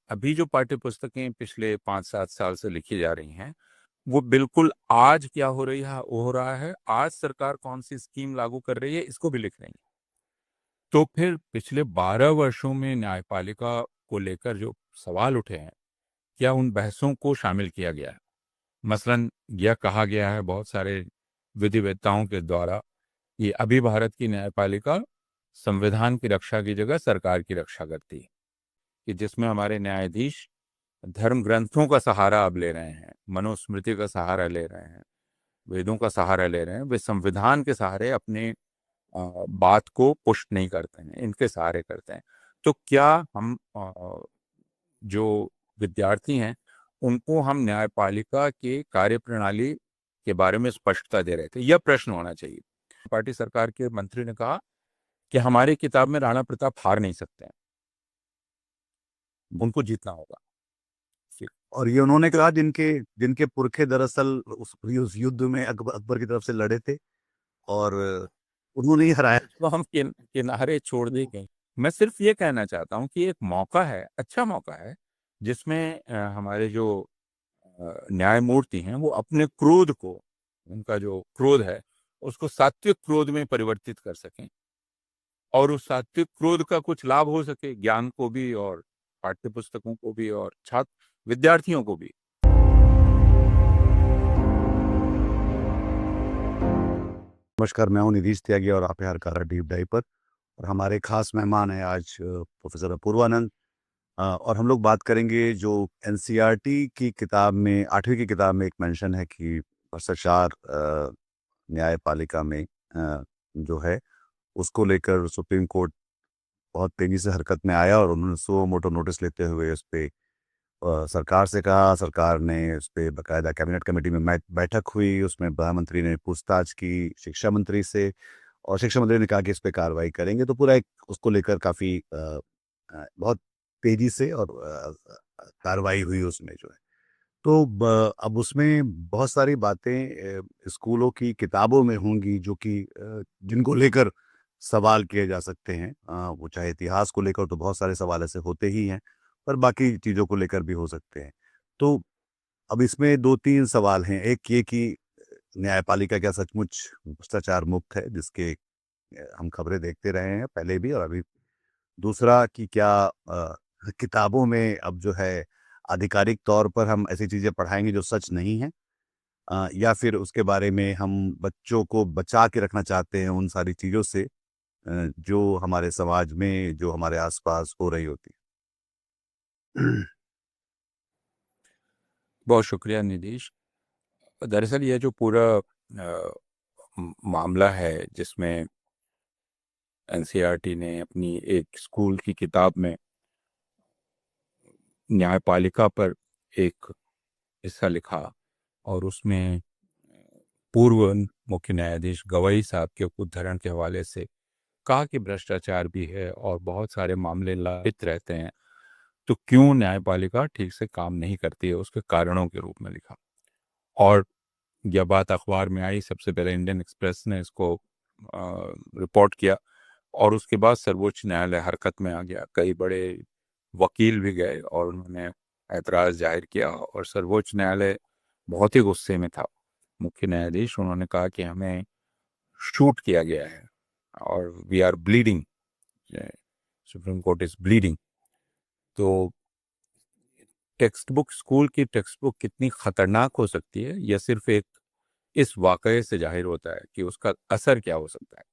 अभी जो पाठ्य पुस्तकें पिछले 5-7 साल से लिखी जा रही हैं, वो बिल्कुल आज क्या हो रही है हो रहा है, आज सरकार कौन सी स्कीम लागू कर रही है, इसको भी लिख रही है। तो फिर पिछले 12 वर्षों में न्यायपालिका को लेकर जो सवाल उठे हैं, क्या उन बहसों को शामिल किया गया है? मसलन यह कहा गया है बहुत सारे विधिवेत्ताओं के द्वारा कि अभी भारत की न्यायपालिका संविधान की रक्षा की जगह सरकार की रक्षा करती है, कि जिसमें हमारे न्यायाधीश धर्म ग्रंथों का सहारा अब ले रहे हैं, मनुस्मृति का सहारा ले रहे हैं, वेदों का सहारा ले रहे हैं। वे संविधान के सहारे अपने बात को पुष्ट नहीं करते हैं, इनके सहारे करते हैं। तो क्या हम जो विद्यार्थी हैं उनको हम न्यायपालिका के कार्यप्रणाली के बारे में स्पष्टता दे रहे थे? यह प्रश्न होना चाहिए। पार्टी सरकार के मंत्री ने कहा कि हमारी किताब में राणा प्रताप हार नहीं सकते हैं, उनको जीतना होगा। और ये उन्होंने कहा जिनके जिनके पुरखे दरअसल उस युद्ध में अकबर की तरफ से लड़े थे और उन्होंने ही हराया। तो हम किनारे छोड़ दी गई। मैं सिर्फ ये कहना चाहता हूँ कि एक मौका है, अच्छा मौका है, जिसमें हमारे जो न्यायमूर्ति हैं वो अपने क्रोध को, उनका जो क्रोध है उसको सात्विक क्रोध में परिवर्तित कर सकें, और उस सात्विक क्रोध का कुछ लाभ हो सके ज्ञान को भी, और पाठ्य पुस्तकों को भी, और छात्र विद्यार्थियों को भी। नमस्कार, मैं हूं निधीश त्यागी और आप हैं हरकारा डीप डाइव पर। और हमारे खास मेहमान हैं आज प्रोफेसर अपूर्वानंद। और हम लोग बात करेंगे जो एनसीईआरटी की किताब में 8वीं की किताब में एक मेंशन है कि भ्रष्टाचार न्यायपालिका में जो है उसको लेकर सुप्रीम कोर्ट बहुत तेजी से हरकत में आया और उन्होंने सो मोटो नोटिस लेते हुए उस पर सरकार से कहा। सरकार ने उस पर बाकायदा कैबिनेट कमेटी में बैठक हुई, उसमें प्रधानमंत्री ने पूछताछ की शिक्षा मंत्री से और शिक्षा मंत्री ने कहा कि इस पर कार्रवाई करेंगे। तो पूरा एक उसको लेकर काफ़ी बहुत तेजी से और कार्रवाई हुई उसमें जो है। तो अब उसमें बहुत सारी बातें स्कूलों की किताबों में होंगी जो कि जिनको लेकर सवाल किए जा सकते हैं। वो चाहे इतिहास को लेकर तो बहुत सारे सवाल ऐसे होते ही हैं, पर बाकी चीज़ों को लेकर भी हो सकते हैं। तो अब इसमें 2-3 सवाल हैं। एक ये कि न्यायपालिका क्या सचमुच भ्रष्टाचार मुक्त है, जिसके हम खबरें देखते रहे हैं पहले भी और अभी। दूसरा कि क्या किताबों में अब जो है आधिकारिक तौर पर हम ऐसी चीज़ें पढ़ाएंगे जो सच नहीं हैं, या फिर उसके बारे में हम बच्चों को बचा के रखना चाहते हैं उन सारी चीज़ों से जो हमारे समाज में, जो हमारे आसपास हो रही होती है। बहुत शुक्रिया निधीश। दरअसल ये जो पूरा मामला है जिसमें एनसीईआरटी ने अपनी एक स्कूल की किताब में न्यायपालिका पर एक हिस्सा लिखा, और उसमें पूर्व मुख्य न्यायाधीश गवई साहब के उद्धरण के हवाले से कहा कि भ्रष्टाचार भी है और बहुत सारे मामले लंबित रहते हैं, तो क्यों न्यायपालिका ठीक से काम नहीं करती है, उसके कारणों के रूप में लिखा। और यह बात अखबार में आई, सबसे पहले इंडियन एक्सप्रेस ने इसको रिपोर्ट किया, और उसके बाद सर्वोच्च न्यायालय हरकत में आ गया। कई बड़े वकील भी गए और उन्होंने ऐतराज जाहिर किया, और सर्वोच्च न्यायालय बहुत ही गुस्से में था। मुख्य न्यायाधीश, उन्होंने कहा कि हमें शूट किया गया है और we are bleeding, supreme court is bleeding. तो टेक्स्ट बुक, स्कूल की टेक्स्ट बुक कितनी खतरनाक हो सकती है, यह सिर्फ एक इस वाकये से जाहिर होता है कि उसका असर क्या हो सकता है।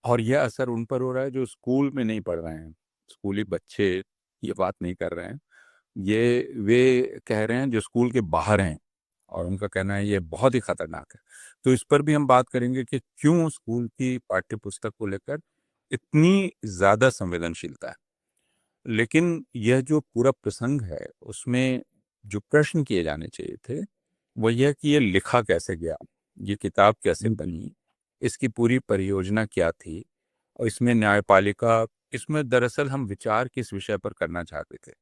और यह असर उन पर हो रहा है जो स्कूल में नहीं पढ़ रहे हैं। स्कूली बच्चे ये बात नहीं कर रहे हैं, ये वे कह रहे हैं जो स्कूल के बाहर हैं, और उनका कहना है ये बहुत ही खतरनाक है। तो इस पर भी हम बात करेंगे कि क्यों स्कूल की पाठ्य पुस्तक को लेकर इतनी ज्यादा संवेदनशीलता है। लेकिन यह जो पूरा प्रसंग है उसमें जो प्रश्न किए जाने चाहिए थे वो यह कि ये लिखा कैसे गया, ये किताब कैसे बनी, इसकी पूरी परियोजना क्या थी, और इसमें न्यायपालिका, इसमें दरअसल हम विचार किस विषय पर करना चाहते थे?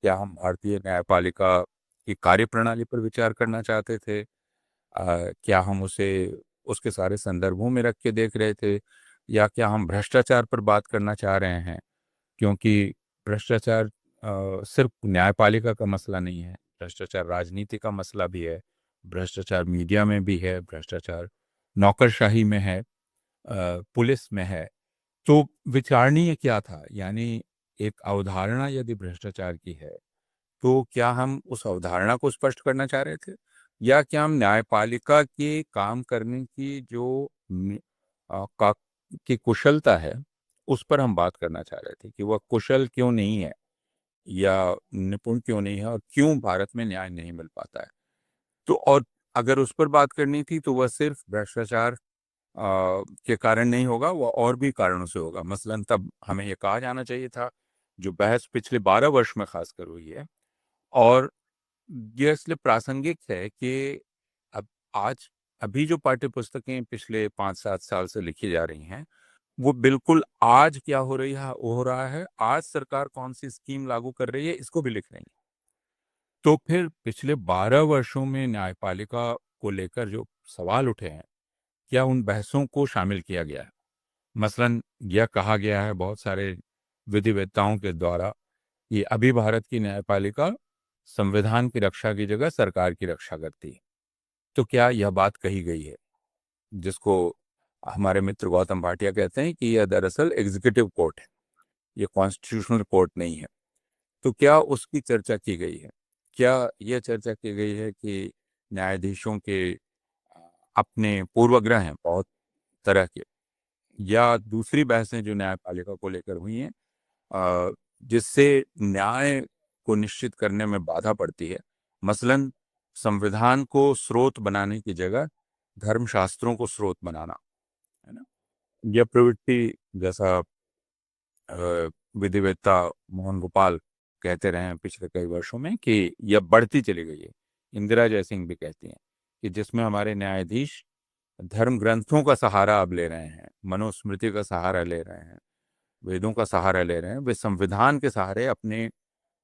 क्या हम भारतीय न्यायपालिका की कार्यप्रणाली पर विचार करना चाहते थे? क्या हम उसे उसके सारे संदर्भों में रख के देख रहे थे, या क्या हम भ्रष्टाचार पर बात करना चाह रहे हैं? क्योंकि भ्रष्टाचार सिर्फ न्यायपालिका का मसला नहीं है, भ्रष्टाचार राजनीति का मसला भी है, भ्रष्टाचार मीडिया में भी है, भ्रष्टाचार नौकरशाही में है, पुलिस में है। तो विचारणीय क्या था? यानी एक अवधारणा यदि भ्रष्टाचार की है, तो क्या हम उस अवधारणा को स्पष्ट करना चाह रहे थे, या क्या हम न्यायपालिका के काम करने की जो का की कुशलता है, उस पर हम बात करना चाह रहे थे कि वह कुशल क्यों नहीं है या निपुण क्यों नहीं है, और क्यों भारत में न्याय नहीं मिल पाता है। तो और अगर उस पर बात करनी थी तो वह सिर्फ भ्रष्टाचार के कारण नहीं होगा, वह और भी कारणों से होगा। मसलन तब हमें यह कहा जाना चाहिए था, जो बहस पिछले 12 वर्ष में खासकर हुई है, और यह इसलिए प्रासंगिक है कि अब आज अभी जो पाठ्य पुस्तकें पिछले 5-7 साल से लिखी जा रही हैं, वो बिल्कुल आज क्या हो रहा है, आज सरकार कौन सी स्कीम लागू कर रही है, इसको भी लिख रही है। तो फिर पिछले 12 वर्षों में न्यायपालिका को लेकर जो सवाल उठे हैं, क्या उन बहसों को शामिल किया गया है? मसलन यह कहा गया है बहुत सारे विधिवेत्ताओं के द्वारा कि अभी भारत की न्यायपालिका संविधान की रक्षा की जगह सरकार की रक्षा करती है। तो क्या यह बात कही गई है, जिसको हमारे मित्र गौतम भाटिया कहते हैं कि यह दरअसल एग्जीक्यूटिव कोर्ट है, ये कॉन्स्टिट्यूशनल कोर्ट नहीं है? तो क्या उसकी चर्चा की गई है? क्या यह चर्चा की गई है कि न्यायाधीशों के अपने पूर्वाग्रह हैं बहुत तरह के, या दूसरी बहसें जो न्यायपालिका को लेकर हुई हैं, जिससे न्याय को निश्चित करने में बाधा पड़ती है? मसलन संविधान को स्रोत बनाने की जगह धर्मशास्त्रों को स्रोत बनाना, है ना? यह प्रवृत्ति, जैसा विधिवेत्ता मोहन गोपाल कहते रहे हैं पिछले कई वर्षों में, कि यह बढ़ती चली गई है। इंदिरा जयसिंह भी कहती हैं कि जिसमें हमारे न्यायाधीश धर्म ग्रंथों का सहारा अब ले रहे हैं, मनुस्मृति का सहारा ले रहे हैं, वेदों का सहारा ले रहे हैं, वे संविधान के सहारे अपने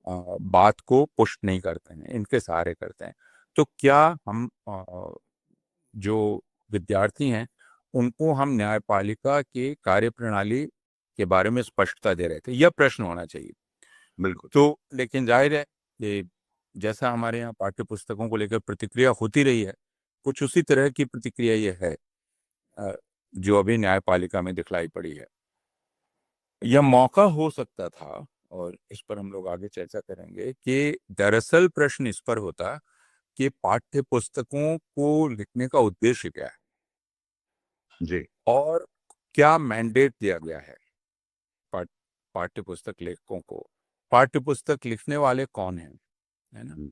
बात को पुष्ट नहीं करते हैं, इनके सहारे करते हैं। तो क्या हम जो विद्यार्थी हैं, उनको हम न्यायपालिका के कार्यप्रणाली के बारे में स्पष्टता दे रहे थे? यह प्रश्न होना चाहिए। बिल्कुल। तो लेकिन जाहिर है कि जैसा हमारे यहाँ पाठ्य पुस्तकों को लेकर प्रतिक्रिया होती रही है, कुछ उसी तरह की प्रतिक्रिया ये है जो अभी न्यायपालिका में दिखलाई पड़ी है। यह मौका हो सकता था, और इस पर हम लोग आगे चर्चा करेंगे, कि दरअसल प्रश्न इस पर होता कि पाठ्य पुस्तकों को लिखने का उद्देश्य क्या है, जी। और क्या मैंडेट दिया गया है पाठ पाठ्य पुस्तक लेखकों को, पाठ्य पुस्तक लिखने वाले कौन हैं, है ना? हुँ।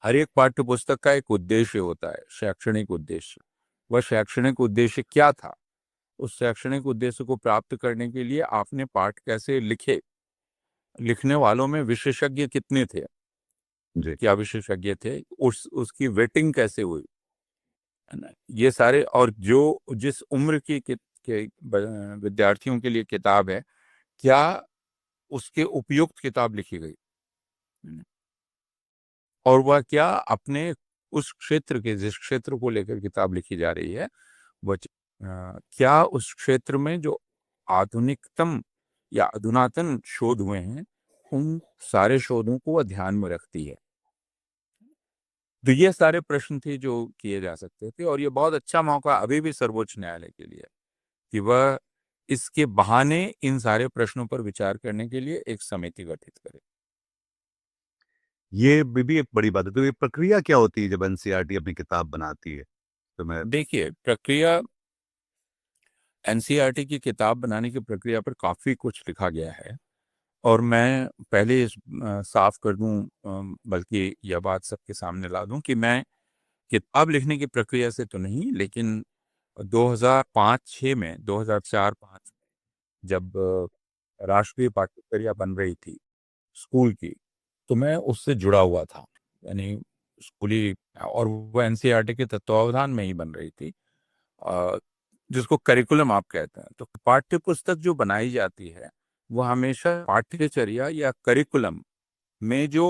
हर एक पाठ्य पुस्तक का एक उद्देश्य होता है, शैक्षणिक उद्देश्य। वह शैक्षणिक उद्देश्य क्या था? उस शैक्षणिक उद्देश्य को प्राप्त करने के लिए आपने पाठ कैसे लिखे? लिखने वालों में विशेषज्ञ कितने थे? जी। क्या विशेषज्ञ थे? उसकी वेटिंग कैसे हुई? है ना? ये सारे, और जो जिस उम्र की के विद्यार्थियों के लिए किताब है, क्या उसके उपयुक्त किताब लिखी गई? है ना? और वह क्या अपने उस क्षेत्र के, जिस क्षेत्र को लेकर किताब लिखी जा रही है, वह क्या उस क्षेत्र में जो आधुनिकतम या अधुनातन शोध हुए हैं, उन सारे शोधों को वह ध्यान में रखती है? तो ये सारे प्रश्न थे जो किए जा सकते थे, और ये बहुत अच्छा मौका अभी भी सर्वोच्च न्यायालय के लिए है कि वह इसके बहाने इन सारे प्रश्नों पर विचार करने के लिए एक समिति गठित करे। ये भी एक बड़ी बात है। तो ये प्रक्रिया क्या होती है जब एनसीईआरटी अपनी किताब बनाती है? तो मैं देखिए, प्रक्रिया, एनसीईआरटी की किताब बनाने की प्रक्रिया पर काफ़ी कुछ लिखा गया है, और मैं पहले साफ कर दूं, बल्कि यह बात सबके सामने ला दूं कि मैं किताब लिखने की प्रक्रिया से तो नहीं, लेकिन 2005-6 में, 2004-5 जब राष्ट्रीय पाठ्यचर्या बन रही थी स्कूल की, तो मैं उससे जुड़ा हुआ था। यानी स्कूली, और वो एनसीईआरटी के तत्वावधान में ही बन रही थी, अ, जिसको करिकुलम आप कहते हैं। तो पाठ्य पुस्तक जो बनाई जाती है, वो हमेशा पाठ्यचर्या या करिकुलम में जो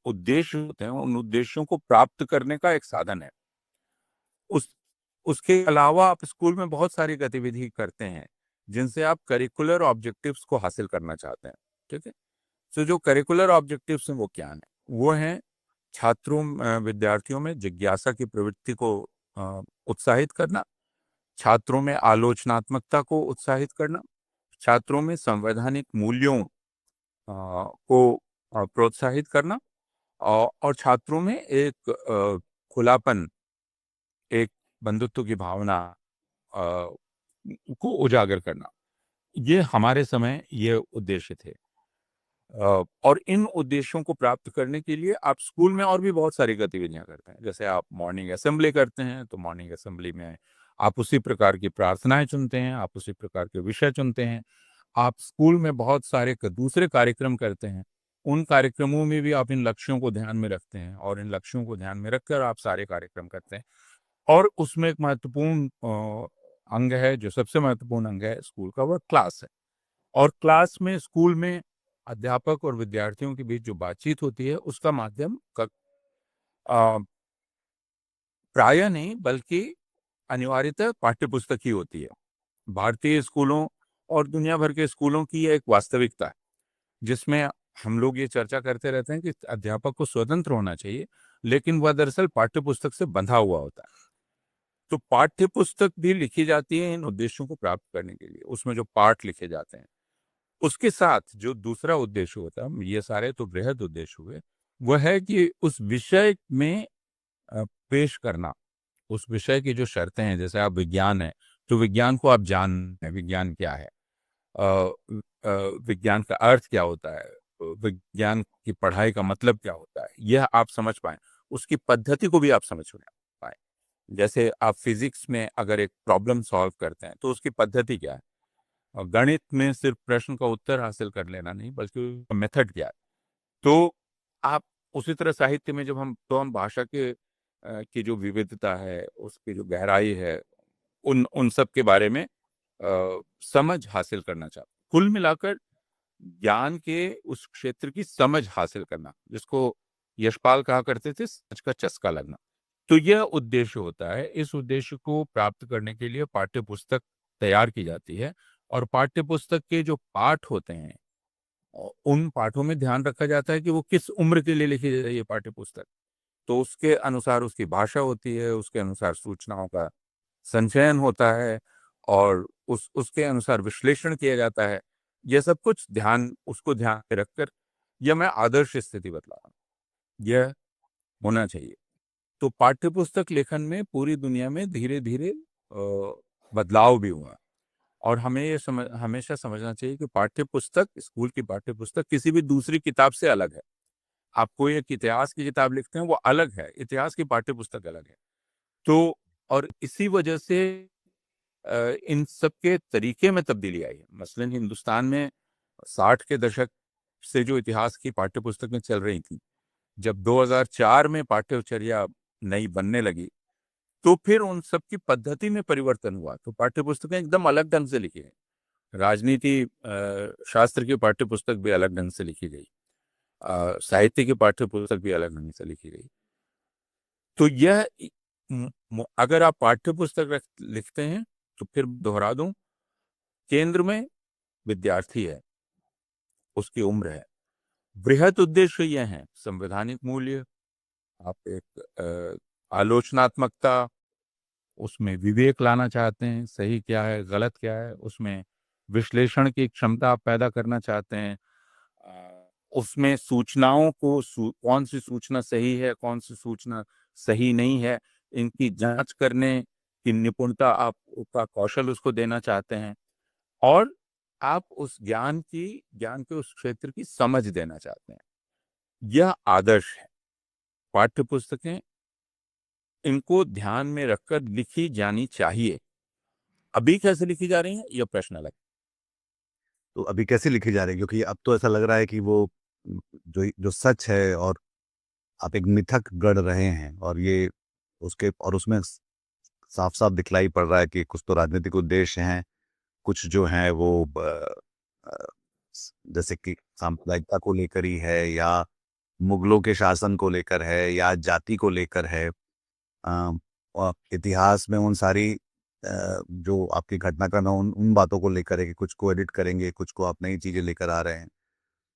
उद्देश्य होते हैं, उन उद्देश्यों को प्राप्त करने का एक साधन है। उस उसके अलावा आप स्कूल में बहुत सारी गतिविधि करते हैं, जिनसे आप करिकुलर ऑब्जेक्टिव्स को हासिल करना चाहते हैं, ठीक है? तो जो करिकुलर ऑब्जेक्टिव्स हैं वो क्या हैं? वो हैं विद्यार्थियों में जिज्ञासा की प्रवृत्ति को उत्साहित करना, छात्रों में आलोचनात्मकता को उत्साहित करना, छात्रों में संवैधानिक मूल्यों को प्रोत्साहित करना, और छात्रों में एक खुलापन, एक बंधुत्व की भावना को उजागर करना। ये हमारे समय ये उद्देश्य थे। और इन उद्देश्यों को प्राप्त करने के लिए आप स्कूल में और भी बहुत सारी गतिविधियां करते हैं। जैसे आप मॉर्निंग असेंबली करते हैं, तो मॉर्निंग असेंबली में आप उसी प्रकार की प्रार्थनाएं चुनते हैं, आप उसी प्रकार के विषय चुनते हैं। आप स्कूल में बहुत सारे दूसरे कार्यक्रम करते हैं, उन कार्यक्रमों में भी आप इन लक्ष्यों को ध्यान में रखते हैं, और इन लक्ष्यों को ध्यान में रखकर आप सारे कार्यक्रम करते हैं। और उसमें एक महत्वपूर्ण अंग है, जो सबसे महत्वपूर्ण अंग है स्कूल का, वह क्लास है। और क्लास में, स्कूल में अध्यापक और विद्यार्थियों के बीच जो बातचीत होती है, उसका माध्यम प्रायः नहीं बल्कि अनिवार्यतः पाठ्यपुस्तक ही होती है। भारतीय स्कूलों और दुनिया भर के स्कूलों की यह एक वास्तविकता है, जिसमें हम लोग ये चर्चा करते रहते हैं कि अध्यापक को स्वतंत्र होना चाहिए, लेकिन वह दरअसल पाठ्यपुस्तक से बंधा हुआ होता है। तो पाठ्यपुस्तक भी लिखी जाती है इन उद्देश्यों को प्राप्त करने के लिए, उसमें जो पाठ लिखे जाते हैं। उसके साथ जो दूसरा उद्देश्य होता है, ये सारे तो बृहद उद्देश्य हुए, वह है कि उस विषय में पेश करना, उस विषय की जो शर्तें हैं। जैसे आप विज्ञान है, तो विज्ञान को आप जानते हैं, विज्ञान क्या है, विज्ञान का अर्थ क्या होता है, विज्ञान की पढ़ाई का मतलब क्या होता है, यह आप समझ पाए। उसकी पद्धति को भी आप समझ पाए। जैसे आप फिजिक्स में अगर एक प्रॉब्लम सॉल्व करते हैं, तो उसकी पद्धति क्या है। और गणित में सिर्फ प्रश्न का उत्तर हासिल कर लेना नहीं, बल्कि मेथड क्या है। तो आप उसी तरह साहित्य में जब हम भाषा के की जो विविधता है, उसकी जो गहराई है, उन उन सब के बारे में समझ हासिल करना चाहते हैं। कुल मिलाकर ज्ञान के उस क्षेत्र की समझ हासिल करना, जिसको यशपाल कहा करते थे, सच का चस्का लगना। तो यह उद्देश्य होता है। इस उद्देश्य को प्राप्त करने के लिए पाठ्यपुस्तक तैयार की जाती है, और पाठ्यपुस्तक के जो पाठ होते हैं, उन पाठों में ध्यान रखा जाता है कि वो किस उम्र के लिए लिखी जा रही है पाठ्यपुस्तक। तो उसके अनुसार उसकी भाषा होती है, उसके अनुसार सूचनाओं का संचयन होता है, और उसके अनुसार विश्लेषण किया जाता है। यह सब कुछ उसको ध्यान में रखकर, यह मैं आदर्श स्थिति बतला रहा हूँ, यह होना चाहिए। तो पाठ्यपुस्तक लेखन में पूरी दुनिया में धीरे धीरे बदलाव भी हुआ, और हमें ये हमेशा समझना चाहिए कि पाठ्यपुस्तक, स्कूल की पाठ्यपुस्तक किसी भी दूसरी किताब से अलग है। आप कोई एक इतिहास की किताब लिखते हैं, वो अलग है, इतिहास की पाठ्यपुस्तक अलग है। तो और इसी वजह से इन सब के तरीके में तब्दीली आई है। मसलन हिंदुस्तान में 60 के दशक से जो इतिहास की पाठ्यपुस्तकें चल रही थी, जब 2004 में पाठ्यचर्या नई बनने लगी, तो फिर उन सब की पद्धति में परिवर्तन हुआ। तो पाठ्यपुस्तकें एकदम अलग ढंग से लिखी गई। राजनीति शास्त्र की पाठ्यपुस्तक भी अलग ढंग से लिखी गई, साहित्य की पाठ्यपुस्तक भी अलग ढंग से लिखी गई। तो यह अगर आप पाठ्यपुस्तक लिखते हैं, तो फिर दोहरा दूं, केंद्र में विद्यार्थी है, उसकी उम्र है। बृहद उद्देश्य यह है संवैधानिक मूल्य, आप एक आलोचनात्मकता, उसमें विवेक लाना चाहते हैं, सही क्या है गलत क्या है, उसमें विश्लेषण की क्षमता आप पैदा करना चाहते हैं। उसमें सूचनाओं को कौन सी सूचना सही है, कौन सी सूचना सही नहीं है, इनकी जांच करने की निपुणता, आप का कौशल उसको देना चाहते हैं। और आप उस ज्ञान के उस क्षेत्र की समझ देना चाहते हैं। यह आदर्श है। पाठ्यपुस्तकें इनको ध्यान में रखकर लिखी जानी चाहिए। अभी कैसे लिखी जा रही हैं, यह प्रश्न अलग। तो अभी कैसे लिखी जा रही है? क्योंकि अब तो ऐसा लग रहा है कि वो जो जो सच है, और आप एक मिथक गढ़ रहे हैं, और ये उसमें साफ साफ दिखलाई पड़ रहा है कि कुछ तो राजनीतिक उद्देश्य हैं, कुछ जो हैं वो अ, जैसे कि सांप्रदायिकता को लेकर ही है, या मुगलों के शासन को लेकर है, या जाति को लेकर है। और इतिहास में उन सारी जो आपकी घटनाक्रम है, उन उन बातों को लेकर है कि कुछ को एडिट करेंगे, कुछ को आप नई चीजें लेकर आ रहे हैं।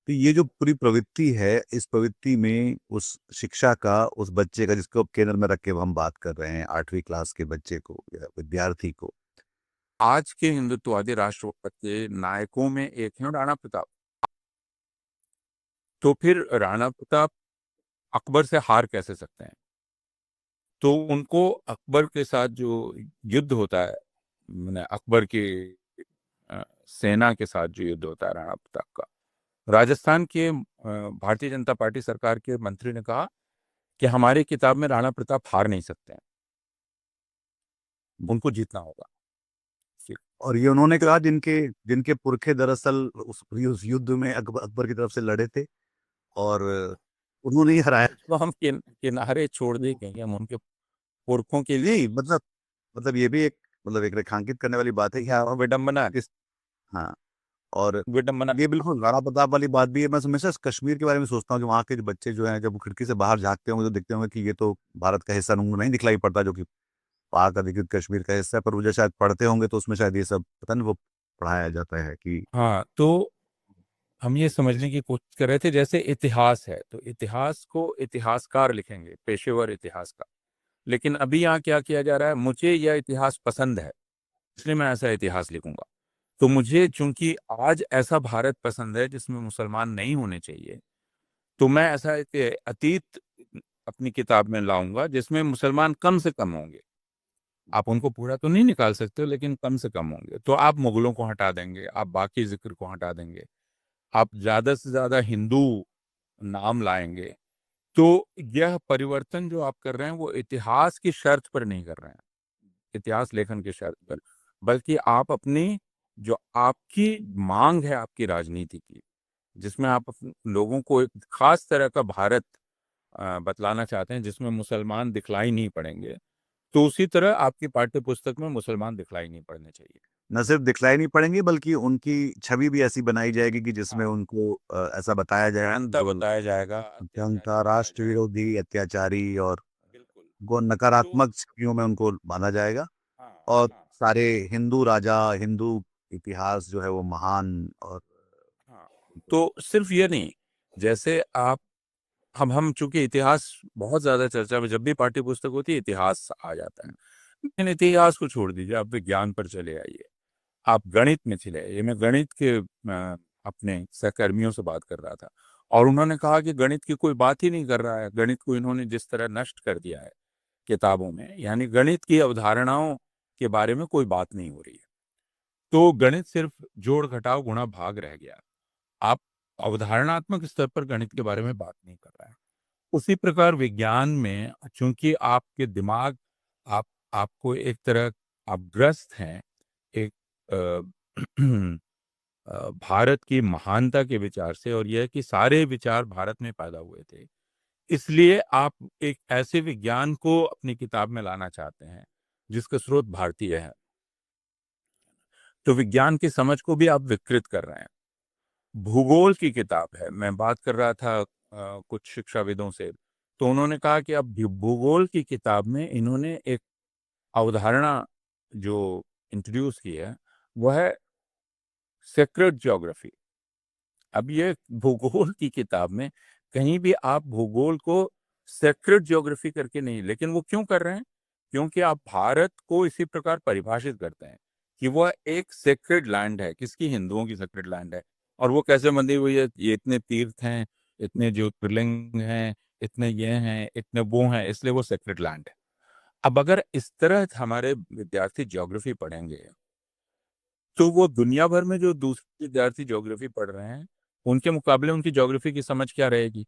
तो ये जो पूरी प्रवृत्ति है, इस प्रवृत्ति में उस शिक्षा का, उस बच्चे का जिसको अब केंद्र में रख के हम बात कर रहे हैं, 8वीं क्लास के बच्चे को या विद्यार्थी को, आज के हिंदुत्ववादी राष्ट्रवाद के नायकों में एक है राणा प्रताप। तो फिर राणा प्रताप अकबर से हार कैसे सकते हैं? तो उनको अकबर के साथ जो युद्ध होता है, मैंने अकबर की सेना के साथ जो युद्ध होता है राणा प्रताप का, राजस्थान के भारतीय जनता पार्टी सरकार के मंत्री ने कहा कि हमारी किताब में राणा प्रताप हार नहीं सकते हैं, उनको जीतना होगा। और ये उन्होंने कहा जिनके जिनके पुरखे दरअसल उस युद्ध में अकबर की तरफ से लड़े थे और उन्होंने ही हराया। तो हम किनारे छोड़ दे कहीं हम उनके पुरखों के लिए नहीं मतलब ये भी एक मतलब एक रेखांकित करने वाली बात है कि हाँ, विडंबना है। इस हाँ, और विडंबना। ये बिल्कुल राणा प्रताप वाली बात भी है। मैं हमेशा कश्मीर के बारे में सोचता हूँ, जो वहाँ के जो बच्चे जो हैं, जब वो खिड़की से बाहर झांकते होंगे तो देखते होंगे कि ये तो भारत का हिस्सा उनको नहीं दिखलाई पड़ता, जो कि पाक अधिकृत कश्मीर का हिस्सा है, पर वो जो शायद पढ़ते होंगे तो उसमें शायद ये सब पता नहीं वो पढ़ाया जाता है कि हाँ, तो हम ये समझने की कोशिश कर रहे थे जैसे इतिहास है तो इतिहास को इतिहासकार लिखेंगे, पेशेवर इतिहासकार। लेकिन अभी यहाँ क्या किया जा रहा है, मुझे यह इतिहास पसंद है इसलिए मैं ऐसा इतिहास लिखूंगा। तो मुझे चूंकि आज ऐसा भारत पसंद है जिसमें मुसलमान नहीं होने चाहिए, तो मैं ऐसा एक अतीत अपनी किताब में लाऊंगा जिसमें मुसलमान कम से कम होंगे। आप उनको पूरा तो नहीं निकाल सकते लेकिन कम से कम होंगे। तो आप मुगलों को हटा देंगे, आप बाकी जिक्र को हटा देंगे, आप ज्यादा से ज्यादा हिंदू नाम लाएंगे। तो यह परिवर्तन जो आप कर रहे हैं वो इतिहास की शर्त पर नहीं कर रहे हैं, इतिहास लेखन की शर्त पर, बल्कि आप अपनी जो आपकी मांग है आपकी राजनीति की, जिसमें आप लोगों को एक खास तरह का भारत बतलाना चाहते हैं जिसमें मुसलमान दिखलाई नहीं पड़ेंगे, तो उसी तरह आपकी पाठ्य पुस्तक में मुसलमान दिखलाई नहीं पड़ने चाहिए। न सिर्फ दिखलाई नहीं पड़ेंगे बल्कि उनकी छवि भी ऐसी बनाई जाएगी कि जिसमें हाँ, उनको ऐसा बताया जाएगा भयानता जो बताया जाएगा, अत्याचारी जनता, बताया राष्ट्र जाएगा। विरोधी, अत्याचारी, और बिल्कुल। वो तो नकारात्मक छवियों में उनको माना जाएगा। हाँ, और हाँ, सारे हिंदू राजा, हिंदू इतिहास जो है वो महान और हाँ। तो सिर्फ ये नहीं, जैसे आप हम चूंकि इतिहास बहुत ज्यादा चर्चा में, जब भी पाठ्य पुस्तक होती है इतिहास आ जाता है, लेकिन इतिहास को छोड़ दीजिए, आप विज्ञान पर चले आइए, आप गणित में चले आइए। मैं गणित के अपने सहकर्मियों से बात कर रहा था और उन्होंने कहा कि गणित की कोई बात ही नहीं कर रहा है, गणित को इन्होंने जिस तरह नष्ट कर दिया है किताबों में, यानी गणित की अवधारणाओं के बारे में कोई बात नहीं हो रही है। तो गणित सिर्फ जोड़ घटाव गुणा भाग रह गया, आप अवधारणात्मक स्तर पर गणित के बारे में बात नहीं कर रहे हैं। उसी प्रकार विज्ञान में चूंकि आपके दिमाग, आप आपको एक तरह आप ग्रस्त हैं एक भारत की महानता के विचार से, और यह कि सारे विचार भारत में पैदा हुए थे, इसलिए आप एक ऐसे विज्ञान को अपनी किताब में लाना चाहते हैं जिसका स्रोत भारतीय है। तो विज्ञान की समझ को भी आप विकृत कर रहे हैं। भूगोल की किताब है, मैं बात कर रहा था कुछ शिक्षाविदों से, तो उन्होंने कहा कि अब भूगोल की किताब में इन्होंने एक अवधारणा जो इंट्रोड्यूस की है वह है सेक्रेड ज्योग्राफी। अब ये भूगोल की किताब में कहीं भी आप भूगोल को सेक्रेड ज्योग्राफी करके नहीं, लेकिन वो क्यों कर रहे हैं? क्योंकि आप भारत को इसी प्रकार परिभाषित करते हैं कि वह एक सेक्रेड लैंड है। किसकी? हिंदुओं की सेक्रेड लैंड है। और वो कैसे बंधी हुई है? ये इतने तीर्थ हैं, इतने ज्योतिर्लिंग हैं, इतने ये हैं, इतने वो हैं, इसलिए वो सेक्रेड लैंड है। अब अगर इस तरह हमारे विद्यार्थी ज्योग्राफी पढ़ेंगे तो वो दुनिया भर में जो दूसरे विद्यार्थी ज्योग्राफी पढ़ रहे हैं उनके मुकाबले उनकी ज्योग्राफी की समझ क्या रहेगी?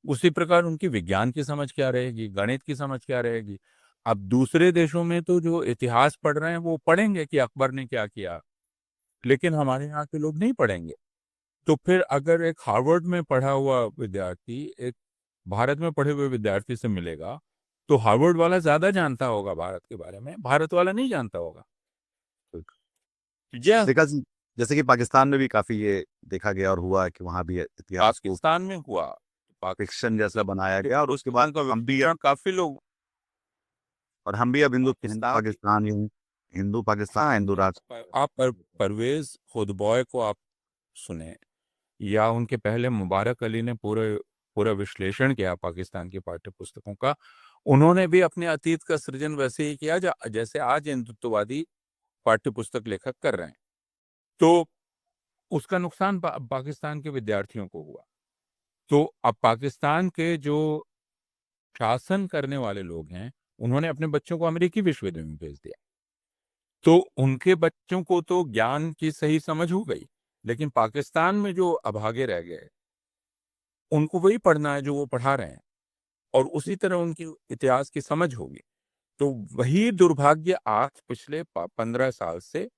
उसी प्रकार उनकी विज्ञान की समझ क्या रहेगी, गणित की समझ क्या रहेगी? अब दूसरे देशों में तो जो इतिहास पढ़ रहे हैं वो पढ़ेंगे कि अकबर ने क्या किया, लेकिन हमारे यहाँ के लोग नहीं पढ़ेंगे। तो फिर अगर एक हार्वर्ड में पढ़ा हुआ विद्यार्थी एक भारत में पढ़े हुए विद्यार्थी से मिलेगा तो हार्वर्ड वाला ज्यादा जानता होगा भारत के बारे में, भारत वाला नहीं जानता होगा। यह देखा जैसे कि पाकिस्तान में भी काफी ये देखा गया और हुआ है कि वहां भी इतिहास को पाकिस्तान में हुआ। फिक्शन जैसा बनाया गया, और उसके बाद पाकिस्तान का हम भी विवरण काफी लोग हम भी अब हिंदू हिंदू पाकिस्तान की पाकिस्तान हिंदू राष्ट्र। आप परवेज खुदबॉय को आप सुने, या उनके पहले मुबारक अली ने पूरे पूरा विश्लेषण किया पाकिस्तान की पाठ्य पुस्तकों का, उन्होंने भी अपने अतीत का सृजन वैसे ही किया जैसे आज हिंदुत्ववादी पाठ्य पुस्तक लेखक कर रहे हैं। तो उसका नुकसान पाकिस्तान के विद्यार्थियों को हुआ। तो अब पाकिस्तान के जो शासन करने वाले लोग हैं, उन्होंने अपने बच्चों को अमेरिकी विश्वविद्यालय में भेज दिया। तो उनके बच्चों को तो ज्ञान की सही समझ हो गई, लेकिन पाकिस्तान में जो अभागे रह गए, उनको वही पढ़ना है जो वो पढ़ा रहे हैं, और उसी तरह उनकी इतिहास की समझ होगी। तो वही दुर्भाग्य आज पिछले 15 साल से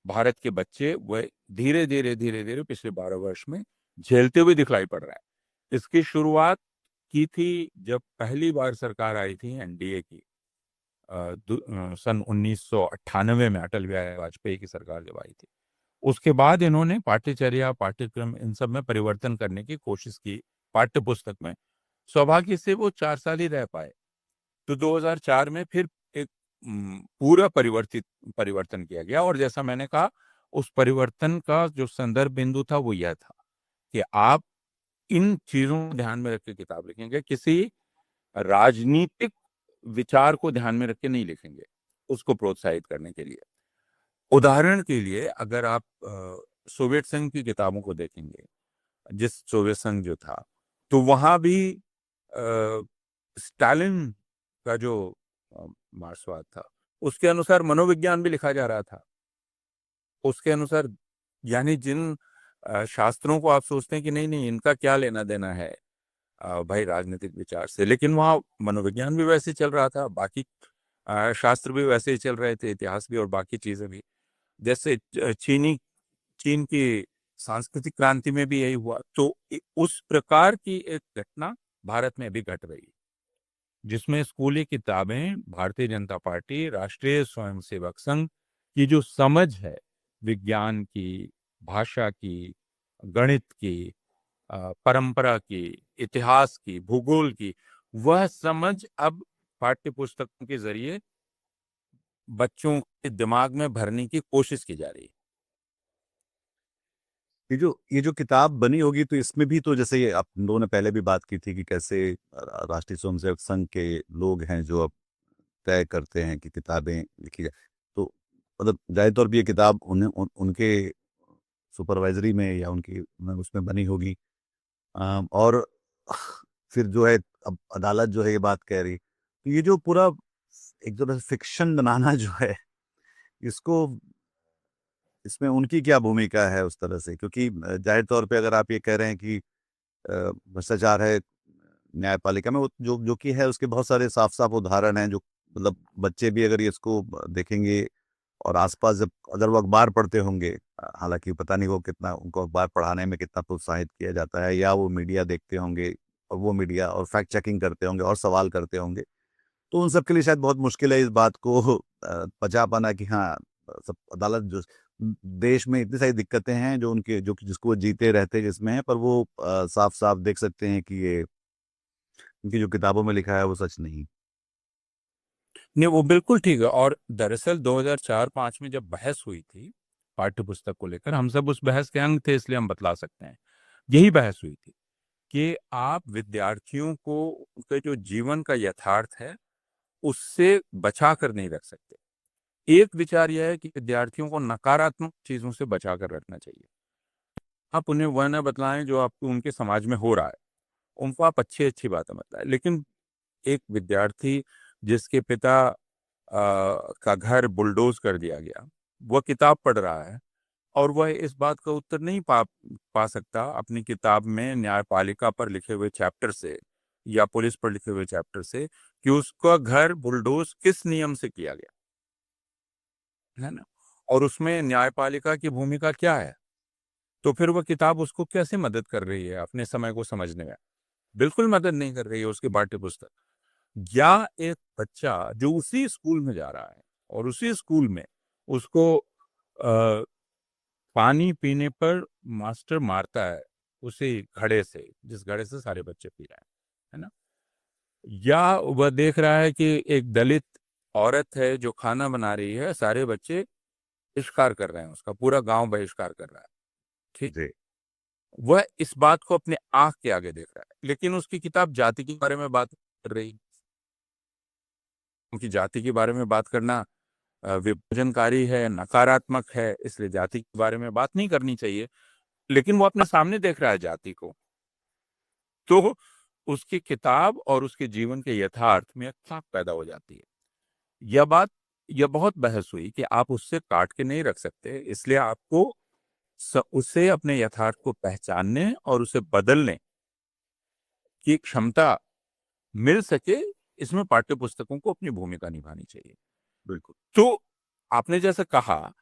भारत के बच्चे वह धीरे धीरे पिछले 12 वर्ष में झेलते हुए दिखलाई पड़ रहा है। इसकी शुरुआत की थी जब पहली बार सरकार आई थी एनडीए की, सन 1998 में अटल बिहारी वाजपेयी की सरकार जब आई थी। उसके बाद इन्होंने पाठ्यचर्या, पाठ्यक्रम, इन सब में परिवर्तन करने की कोशिश की पाठ्य पुस्तक में। सौभाग्य से वो 4 साल ही रह पाए। तो 2004 में फिर एक पूरा परिवर्तन किया गया, और जैसा मैंने कहा, उस परिवर्तन का जो संदर्भ बिंदु था वो यह था कि आप इन चीजों को ध्यान में रख के किताब लिखेंगे, किसी राजनीतिक विचार को ध्यान में रख के नहीं लिखेंगे, उसको प्रोत्साहित करने के लिए। उदाहरण के लिए अगर आप सोवियत संघ की किताबों को देखेंगे, जिस सोवियत संघ जो था, तो वहां भी स्टालिन का जो मार्क्सवाद था, उसके अनुसार मनोविज्ञान भी लिखा जा रहा था। उसके अनुसार, यानी जिन शास्त्रों को आप सोचते हैं कि नहीं नहीं इनका क्या लेना देना है भाई राजनीतिक विचार से, लेकिन वहाँ मनोविज्ञान भी वैसे चल रहा था, बाकी शास्त्र भी वैसे ही चल रहे थे, इतिहास भी और बाकी चीजें भी। जैसे चीन की सांस्कृतिक क्रांति में भी यही हुआ। तो उस प्रकार की एक घटना भारत में भी घट रही है, जिसमें स्कूली किताबें, भारतीय जनता पार्टी, राष्ट्रीय स्वयंसेवक संघ की जो समझ है विज्ञान की, भाषा की, गणित की, परंपरा की, इतिहास की, भूगोल की, वह समझ अब पाठ्य पुस्तकों के जरिए बच्चों के दिमाग में भरने की कोशिश की जा रही है। ये जो किताब बनी होगी, तो इसमें भी तो जैसे ये आप लोगों ने पहले भी बात की थी कि कैसे राष्ट्रीय स्वयंसेवक संघ के लोग हैं जो अब तय करते हैं कि किताबें लिखी जाए। तो मतलब जाहिर तौर पर ये किताब उनके सुपरवाइजरी में या उसमें बनी होगी। और फिर जो है, अब अदालत जो है ये बात कह रही, तो ये जो पूरा एक तरह से फिक्शन बनाना जो है, इसको इसमें उनकी क्या भूमिका है उस तरह से? क्योंकि जाहिर तौर पे अगर आप ये कह रहे हैं कि भ्रष्टाचार है न्यायपालिका में, वो जो कि है, उसके बहुत सारे साफ साफ उदाहरण हैं, जो मतलब बच्चे भी अगर ये इसको देखेंगे और आसपास जब अगर वो अखबार पढ़ते होंगे, हालांकि पता नहीं वो कितना उनको अखबार पढ़ाने में कितना प्रोत्साहित किया जाता है, या वो मीडिया देखते होंगे और वो मीडिया और फैक्ट चेकिंग करते होंगे और सवाल करते होंगे, तो उन सब के लिए शायद बहुत मुश्किल है इस बात को पचा पाना कि हाँ, सब अदालत जो देश में इतनी सारी दिक्कतें हैं जो उनके जो जिसको वो जीते रहते हैं जिसमें है, पर वो साफ साफ देख सकते हैं कि ये उनकी जो किताबों में लिखा है वो सच नहीं। नहीं, वो बिल्कुल ठीक है। और दरअसल 2004-05 में जब बहस हुई थी पाठ्य पुस्तक को लेकर, हम सब उस बहस के अंग थे, इसलिए हम बतला सकते हैं। यही बहस हुई थी कि आप विद्यार्थियों को उनके जो जीवन का यथार्थ है उससे बचा कर नहीं रख सकते। एक विचार यह है कि विद्यार्थियों को नकारात्मक चीजों से बचा कर रखना चाहिए। आप उन्हें वह न बतलाएं जो आपको उनके समाज में हो रहा है, उनको आप अच्छी अच्छी बातें बताएं। लेकिन एक विद्यार्थी जिसके पिता का घर बुलडोज कर दिया गया, वह किताब पढ़ रहा है और वह इस बात का उत्तर नहीं पा सकता अपनी किताब में न्यायपालिका पर लिखे हुए चैप्टर से या पुलिस पर लिखे हुए चैप्टर से कि उसका घर बुलडोज किस नियम से किया गया है ना, और उसमें न्यायपालिका की भूमिका क्या है। तो फिर वह किताब उसको कैसे मदद कर रही है अपने समय को समझने में? बिल्कुल मदद नहीं कर रही है उसकी पाठ्य पुस्तक। या एक बच्चा जो उसी स्कूल में जा रहा है और उसी स्कूल में उसको पानी पीने पर मास्टर मारता है उसी घड़े से जिस घड़े से सारे बच्चे पी रहे हैं, है ना। या वह देख रहा है कि एक दलित औरत है जो खाना बना रही है, सारे बच्चे बहिष्कार कर रहे हैं, उसका पूरा गांव बहिष्कार कर रहा है। ठीक। जी। वह इस बात को अपने आंख के आगे देख रहा है, लेकिन उसकी किताब जाति के बारे में बात कर रही है। क्योंकि जाति के बारे में बात करना विभाजनकारी है, नकारात्मक है, इसलिए जाति के बारे में बात नहीं करनी चाहिए। लेकिन वो अपने सामने देख रहा है जाति को, तो उसकी किताब और उसके जीवन के यथार्थ में एक खाक पैदा हो जाती है। यह बहुत बहस हुई कि आप उससे काट के नहीं रख सकते, इसलिए आपको उसे अपने यथार्थ को पहचानने और उसे बदलने की क्षमता मिल सके, इसमें पाठ्य पुस्तकों को अपनी भूमिका निभानी चाहिए। बिल्कुल। तो आपने जैसे कहा,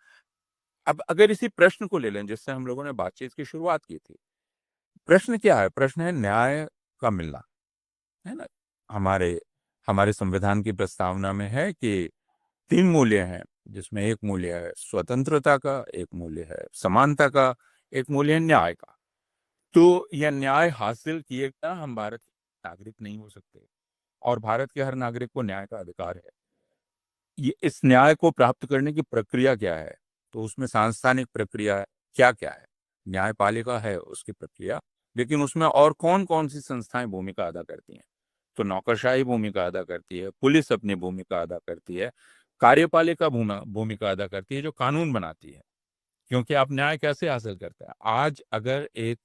अब अगर इसी प्रश्न को ले लें जिससे हम लोगों ने बातचीत की शुरुआत की थी, प्रश्न क्या है? प्रश्न है न्याय का मिलना, है ना? हमारे हमारे संविधान की प्रस्तावना में है कि 3 मूल्य हैं, जिसमें एक मूल्य है स्वतंत्रता का, एक मूल्य है समानता का, एक मूल्य है न्याय का। तो यह न्याय हासिल किए बिना हम भारत के नागरिक नहीं हो सकते, और भारत के हर नागरिक को न्याय का अधिकार है। ये इस न्याय को प्राप्त करने की प्रक्रिया क्या है? तो उसमें सांस्थानिक प्रक्रिया क्या क्या है? न्यायपालिका है उसकी प्रक्रिया, लेकिन उसमें और कौन कौन सी संस्थाएं भूमिका अदा करती हैं? तो नौकरशाही भूमिका अदा करती है, पुलिस अपनी भूमिका अदा करती है, कार्यपालिका भूमिका अदा करती है जो कानून बनाती है। क्योंकि आप न्याय कैसे हासिल करते हैं? आज अगर एक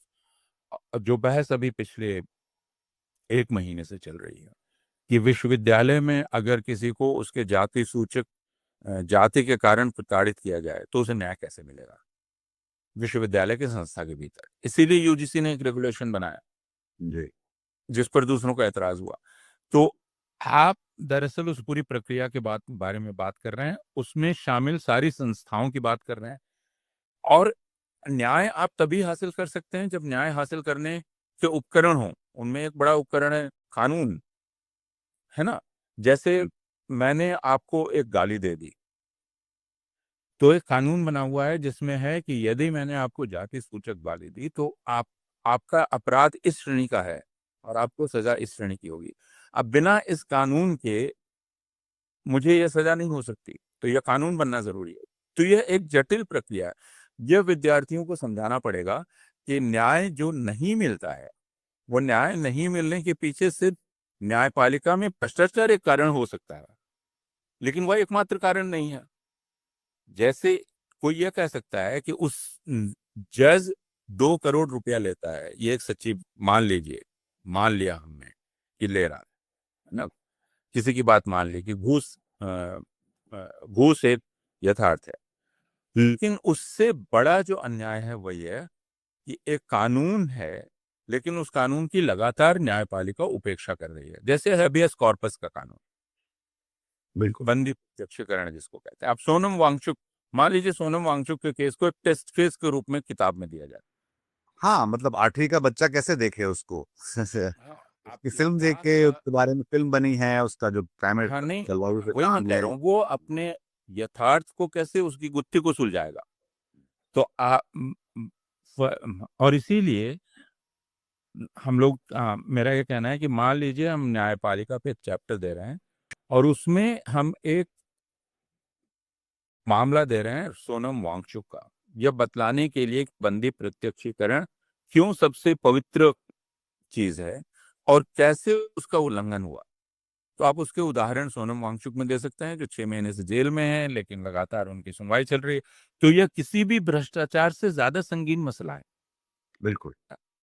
जो बहस अभी पिछले 1 महीने से चल रही है कि विश्वविद्यालय में अगर किसी को उसके जाति सूचक जाति के कारण प्रताड़ित किया जाए तो उसे न्याय कैसे मिलेगा विश्वविद्यालय के संस्था के भीतर? इसीलिए यूजीसी ने एक रेगुलेशन बनाया जी। जिस पर दूसरों का ऐतराज हुआ। तो आप दरअसल उस पूरी प्रक्रिया के बारे में बात कर रहे हैं, उसमें शामिल सारी संस्थाओं की बात कर रहे हैं। और न्याय आप तभी हासिल कर सकते हैं जब न्याय हासिल करने के उपकरण हों। उनमें एक बड़ा उपकरण है कानून, है ना? जैसे मैंने आपको एक गाली दे दी, तो एक कानून बना हुआ है जिसमें है कि यदि मैंने आपको जाति सूचक गाली दी तो आपका अपराध इस श्रेणी का है और आपको सजा इस श्रेणी की होगी। अब बिना इस कानून के मुझे यह सजा नहीं हो सकती, तो यह कानून बनना जरूरी है। तो यह एक जटिल प्रक्रिया है। यह विद्यार्थियों को समझाना पड़ेगा कि न्याय जो नहीं मिलता है, वो न्याय नहीं मिलने के पीछे सिर्फ न्यायपालिका में भ्रष्टाचार एक कारण हो सकता है, लेकिन वह एकमात्र कारण नहीं है। जैसे कोई यह कह सकता है कि उस जज 2 करोड़ रुपया लेता है, ये एक सच्ची मान लीजिए, मान लिया हमने कि ले रहा है ना, किसी की बात मान ली कि घूस एक यथार्थ है। लेकिन उससे बड़ा जो अन्याय है वही है कि एक कानून है, लेकिन उस कानून की लगातार न्यायपालिका उपेक्षा कर रही है। जैसे हैबियस कॉर्पस का कानून, बिल्कुल। बंदी प्रत्यक्षीकरण जिसको कहते हैं। आप सोनम वांगचुक, मान लीजिए सोनम वांगचुक के केस को एक टेस्ट केस के रूप में किताब में दिया जाए। हाँ, मतलब 8वीं का बच्चा कैसे देखे उसको? हाँ, आप उसकी फ़िल्म देख लाख के बार। उसके बारे में फ़िल्म बनी है, उसका जो प्राइमरी हाँ नहीं, जलवायु से वही मैं काम कह है। रहा हूँ, वो अपने यथार्थ को कैसे उसकी गुत्थी को सुलझाएगा। तो और इसीलिए हम लोग मेरा ये कहना है कि मान लीजिए हम न्यायपालिका पे एक चैप्टर दे रहे हैं और उसमें हम एक मामला दे रहे हैं सोनम वांगचुक का, यह बतलाने के लिए कि बंदी प्रत्यक्षीकरण क्यों सबसे पवित्र चीज है और कैसे उसका उल्लंघन हुआ। तो आप उसके उदाहरण सोनम वांगचुक में दे सकते हैं, जो 6 महीने से जेल में है, लेकिन लगातार उनकी सुनवाई चल रही है। तो यह किसी भी भ्रष्टाचार से ज्यादा संगीन मसला है। बिल्कुल।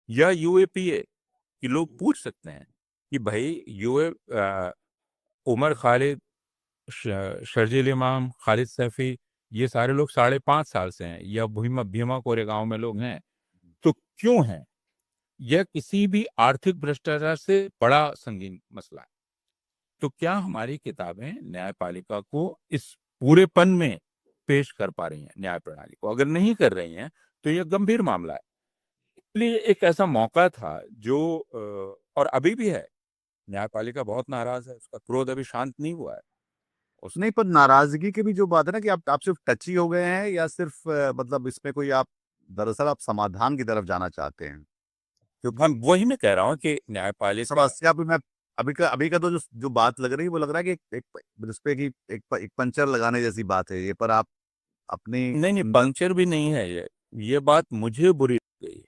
यह यूएपीए कि लोग पूछ सकते हैं कि भाई उमर खालिद, शर्जील इमाम, खालिद सैफी, ये सारे लोग 5.5 साल से हैं, या भीमा भीमा कोरेगांव में लोग हैं, तो क्यों हैं? यह किसी भी आर्थिक भ्रष्टाचार से बड़ा संगीन मसला है। तो क्या हमारी किताबें न्यायपालिका को इस पूरेपन में पेश कर पा रही हैं? न्याय प्रणाली को अगर नहीं कर रही हैं तो यह गंभीर मामला है। इसलिए एक ऐसा मौका था जो और अभी भी है। न्यायपालिका बहुत नाराज है, उसका क्रोध अभी शांत नहीं हुआ है। उस नहीं, पर नाराज़गी की भी जो बात है ना कि आप सिर्फ़ टची हो गए हैं या सिर्फ़ मतलब इसमें कोई आप दरअसल आप समाधान की तरफ जाना चाहते हैं? हाँ, क्योंकि वही मैं कह रहा हूँ कि न्यायपालिका। समस्या भी मैं अभी का तो जो बात लग रही है वो लग रहा है कि एक जिसपे कि एक पंचर लगाने जैसी बात है ये, पर आप अपनी नहीं नहीं, अंदर। पंक्चर भी नहीं है ये बात मुझे बुरी लग गई।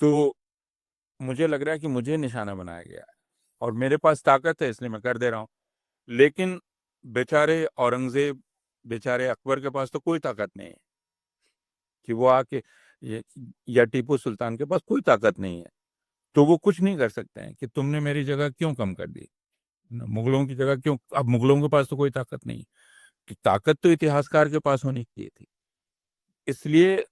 तो मुझे लग रहा है कि मुझे निशाना बनाया गया है और मेरे पास ताकत है, इसलिए मैं कर दे रहा हूँ। लेकिन बेचारे औरंगजेब, बेचारे अकबर के पास तो कोई ताकत नहीं है कि वो आके ये, या टीपू सुल्तान के पास कोई ताकत नहीं है, तो वो कुछ नहीं कर सकते हैं कि तुमने मेरी जगह क्यों कम कर दी, मुगलों की जगह क्यों। अब मुगलों के पास तो कोई ताकत नहीं, कि ताकत तो इतिहासकार के पास होनी चाहिए थी। इसलिए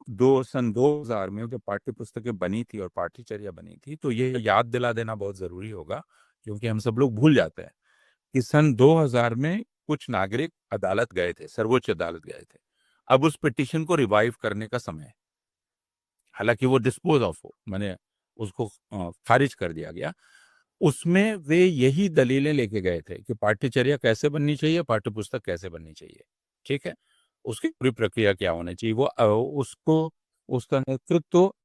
सन 2000 में जब पाठ्य पुस्तकें बनी थी और पाठ्यचर्या बनी थी, तो ये याद दिला देना बहुत जरूरी होगा, क्योंकि हम सब लोग भूल जाते हैं कि सन 2000 में कुछ नागरिक अदालत गए थे, सर्वोच्च अदालत गए थे। अब उस पिटीशन को रिवाइव करने का समय है। हालांकि वो डिस्पोज ऑफ हो, मैंने उसको खारिज कर दिया गया। उसमें वे यही दलीलें लेके गए थे कि पाठ्यचर्या कैसे बननी चाहिए, पाठ्य पुस्तक कैसे बननी चाहिए, ठीक है, उसकी पूरी प्रक्रिया क्या होनी चाहिए। उसका नेतृत्व तो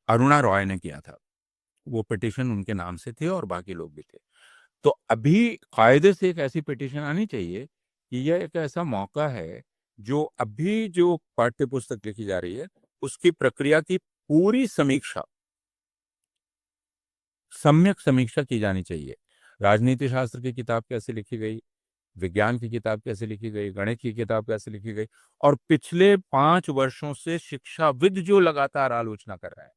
अरुणा रॉय ने किया था। वो पिटीशन उनके नाम से थी और बाकी लोग भी थे। तो अभी कायदे से एक ऐसी पिटीशन आनी चाहिए कि यह एक ऐसा मौका है, जो अभी जो पाठ्य पुस्तक लिखी जा रही है उसकी प्रक्रिया की पूरी समीक्षा, सम्यक समीक्षा की जानी चाहिए। राजनीति शास्त्र की किताब कैसे लिखी गई, विज्ञान की किताब कैसे लिखी गई, गणित की किताब कैसे लिखी गई, और पिछले 5 वर्षों से शिक्षाविद जो लगातार आलोचना कर रहा है।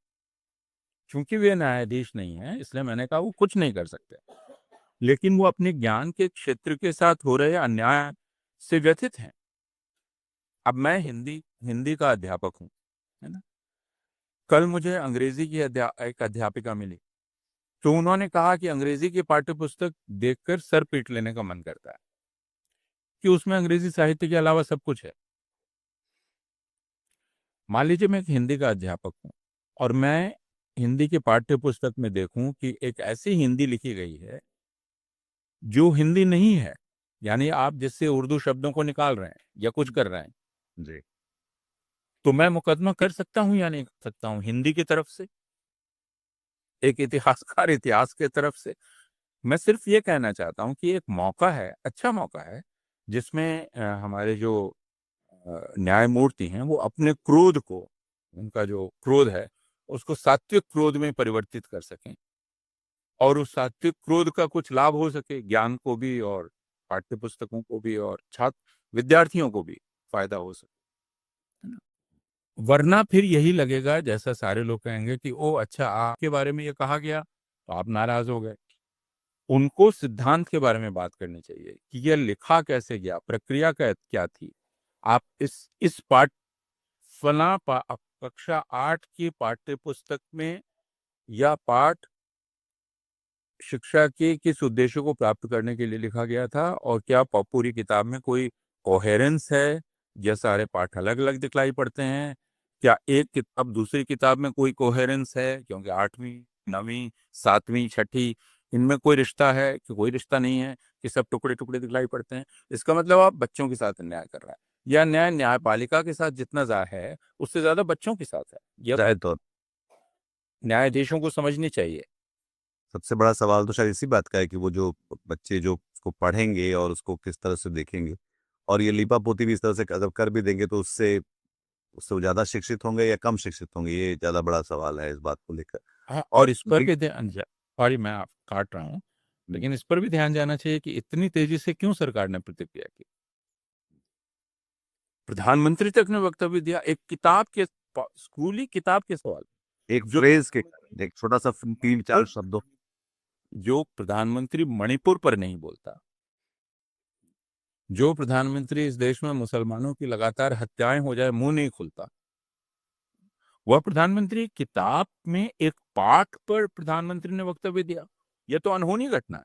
क्योंकि वे न्यायाधीश नहीं है, इसलिए मैंने कहा वो कुछ नहीं कर सकते, लेकिन वो अपने ज्ञान के क्षेत्र के साथ हो रहे अन्याय से व्यथित हैं। अब मैं हिंदी हिंदी का अध्यापक हूं, है ना। कल मुझे अंग्रेजी की एक अध्यापिका मिली, तो उन्होंने कहा कि अंग्रेजी की पाठ्य पुस्तक देखकर सर पीट लेने का मन करता है, कि उसमें अंग्रेजी साहित्य के अलावा सब कुछ है। मान लीजिए मैं एक हिंदी का अध्यापक हूं और मैं हिंदी की पाठ्य पुस्तक में देखूं कि एक ऐसी हिंदी लिखी गई है जो हिंदी नहीं है, यानी आप जिससे उर्दू शब्दों को निकाल रहे हैं या कुछ कर रहे हैं, जी। तो मैं मुकदमा कर सकता हूं या नहीं कर सकता हूं हिंदी की तरफ से, एक इतिहासकार इतिहास के तरफ से। मैं सिर्फ ये कहना चाहता हूं कि एक मौका है, अच्छा मौका है, जिसमें हमारे जो न्यायमूर्ति हैं वो अपने क्रोध को, उनका जो क्रोध है उसको सात्विक क्रोध में परिवर्तित कर सकें, और उस सात्विक क्रोध का कुछ लाभ हो सके ज्ञान को भी और पाठ्य पुस्तकों को भी और छात्र विद्यार्थियों को भी फायदा हो सके, है ना। वरना फिर यही लगेगा, जैसा सारे लोग कहेंगे कि ओ अच्छा आपके बारे में ये कहा गया तो आप नाराज हो गए। उनको सिद्धांत के बारे में बात करनी चाहिए कि यह लिखा कैसे गया, प्रक्रिया क्या थी। आप इस पाठ कक्षा 8 की पाठ्य पुस्तक में या पाठ शिक्षा के किस उद्देश्य को प्राप्त करने के लिए लिखा गया था, और क्या पूरी किताब में कोई कोहेरेंस है, या सारे पाठ अलग अलग दिखलाई पड़ते हैं। क्या एक किताब दूसरी किताब में कोई कोहेरेंस है, क्योंकि 8वीं 9वीं 7वीं 6ठी इनमें कोई रिश्ता है कि कोई रिश्ता नहीं है, कि सब टुकड़े टुकड़े दिखलाई पड़ते हैं। इसका मतलब आप बच्चों के साथ अन्याय कर रहा है, या न्यायपालिका के साथ जितना है उससे ज्यादा बच्चों के साथ है। यह शायद तो न्यायाधीशों को समझनी चाहिए। सबसे बड़ा सवाल तो शायद इसी बात का है कि वो जो बच्चे जो उसको पढ़ेंगे और उसको किस तरह से देखेंगे, और ये लीपा पोती भी इस तरह से अगर कर भी देंगे तो उससे उससे वो ज़्यादा शिक्षित होंगे या कम शिक्षित होंगे, ये ज़्यादा बड़ा सवाल है इस बात को लेकर। हाँ, और और इस पर भी ध्यान सॉरी मैं आप काट रहा हूँ, लेकिन इस पर भी ध्यान जाना चाहिए कि इतनी तेजी से क्यों सरकार ने प्रतिक्रिया की। प्रधानमंत्री तक ने वक्तव्य दिया एक किताब के, स्कूली किताब के सवाल, एक जो फ्रेज के, एक छोटा सा 3-4 शब्दों, जो प्रधानमंत्री मणिपुर पर नहीं बोलता, जो प्रधानमंत्री इस देश में मुसलमानों की लगातार हत्याएं हो जाए मुंह नहीं खुलता, वह प्रधानमंत्री किताब में एक पाठ पर प्रधानमंत्री ने वक्तव्य दिया। यह तो अनहोनी घटना है।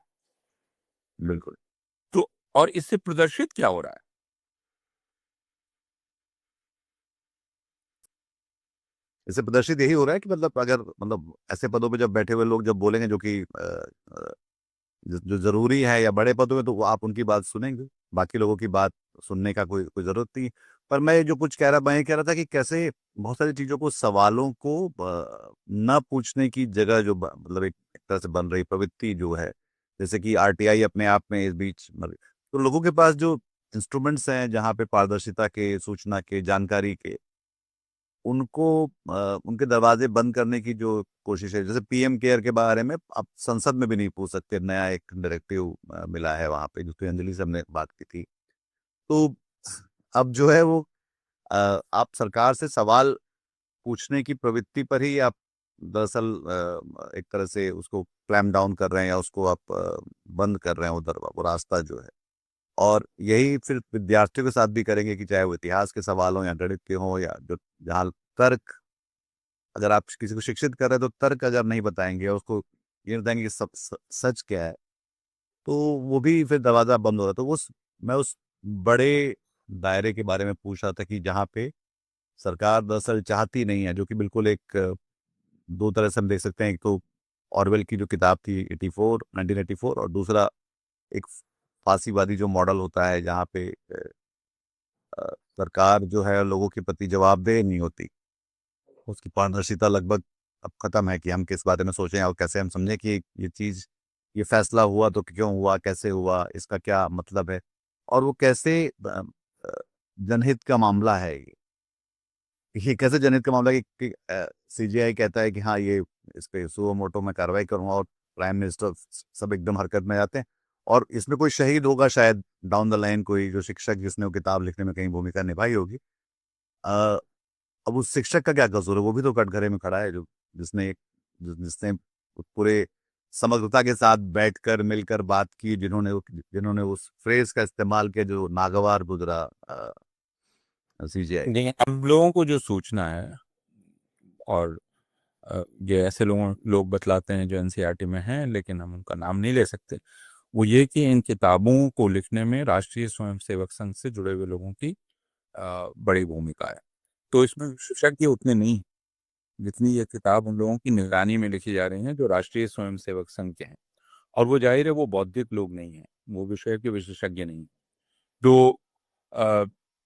बिल्कुल। तो और इससे प्रदर्शित क्या हो रहा है। इससे प्रदर्शित यही हो रहा है कि मतलब अगर मतलब ऐसे पदों पे जब बैठे हुए लोग जब बोलेंगे जो कि जो जरूरी है या बड़े पदों में, तो वो आप उनकी बात सुनेंगे, बाकी लोगों की बात सुनने का कोई कोई जरूरत नहीं। पर मैं जो कुछ कह रहा मैं ये कह रहा था कि कैसे बहुत सारी चीजों को, सवालों को न पूछने की जगह जो मतलब एक तरह से बन रही प्रवृत्ति जो है, जैसे कि आरटीआई अपने आप में इस बीच तो लोगों के पास जो इंस्ट्रूमेंट्स हैं जहाँ पे पारदर्शिता के, सूचना के, जानकारी के, उनको उनके दरवाजे बंद करने की जो कोशिश है, जैसे पीएम केयर के बारे में आप संसद में भी नहीं पूछ सकते, नया एक डायरेक्टिव मिला है वहां पे, जिसपे अंजलि से हमने बात की थी। तो अब जो है वो आप सरकार से सवाल पूछने की प्रवृत्ति पर ही आप दरअसल एक तरह से उसको क्लैम डाउन कर रहे हैं, या उसको आप बंद कर रहे हैं उधर वो रास्ता जो है। और यही फिर विद्यार्थियों के साथ भी करेंगे, कि चाहे वो इतिहास के सवाल हो या गणित के हो, या जो जहाँ तर्क, अगर आप किसी को शिक्षित कर रहे हैं तो तर्क अगर नहीं बताएंगे और उसको ये बताएंगे कि सच क्या है, तो वो भी फिर दरवाजा बंद हो रहा है। तो मैं उस बड़े दायरे के बारे में पूछ रहा था, कि जहाँ पे सरकार दरअसल चाहती नहीं है, जो कि बिल्कुल एक दो तरह से हम देख सकते हैं। एक तो ऑरवेल की जो किताब थी 1984, और दूसरा एक फांसीवादी जो मॉडल होता है, जहाँ पे सरकार जो है लोगों के प्रति जवाबदेह नहीं होती, उसकी पारदर्शिता लगभग अब खत्म है, कि हम किस बारे में सोचें और कैसे हम समझें कि ये चीज, ये फैसला हुआ तो क्यों हुआ, कैसे हुआ, इसका क्या मतलब है, और वो कैसे जनहित का मामला है। ये कैसे जनहित का मामला है कि सीजीआई कहता है कि हाँ ये इस पे सुओ मोटो में कार्रवाई करूंगा, और प्राइम मिनिस्टर सब एकदम हरकत में जाते हैं। और इसमें कोई शहीद होगा शायद डाउन द लाइन, कोई जो शिक्षक जिसने वो किताब लिखने में कहीं भूमिका निभाई होगी। अ, अब उस शिक्षक का क्या कसूर है? वो भी तो कटघरे में खड़ा है, जो जिसने जिसने पूरे समग्रता के साथ बैठकर मिलकर बात की, जिन्होंने उस फ्रेज का इस्तेमाल किया जो नागवार गुजरा सीजीआई। देखिए, हम लोगों को जो सूचना है, और ये ऐसे लोग बतलाते हैं जो एनसीईआरटी में हैं, लेकिन हम उनका नाम नहीं ले सकते, वो ये कि इन किताबों को लिखने में राष्ट्रीय स्वयंसेवक संघ से जुड़े हुए लोगों की बड़ी भूमिका है। तो इसमें विशेषज्ञ उतने नहीं हैं, जितनी ये किताब उन लोगों की निगरानी में लिखी जा रही है जो राष्ट्रीय स्वयंसेवक संघ के हैं। और वो जाहिर है वो बौद्धिक लोग नहीं हैं, वो विषय के विशेषज्ञ नहीं हैं। तो अ,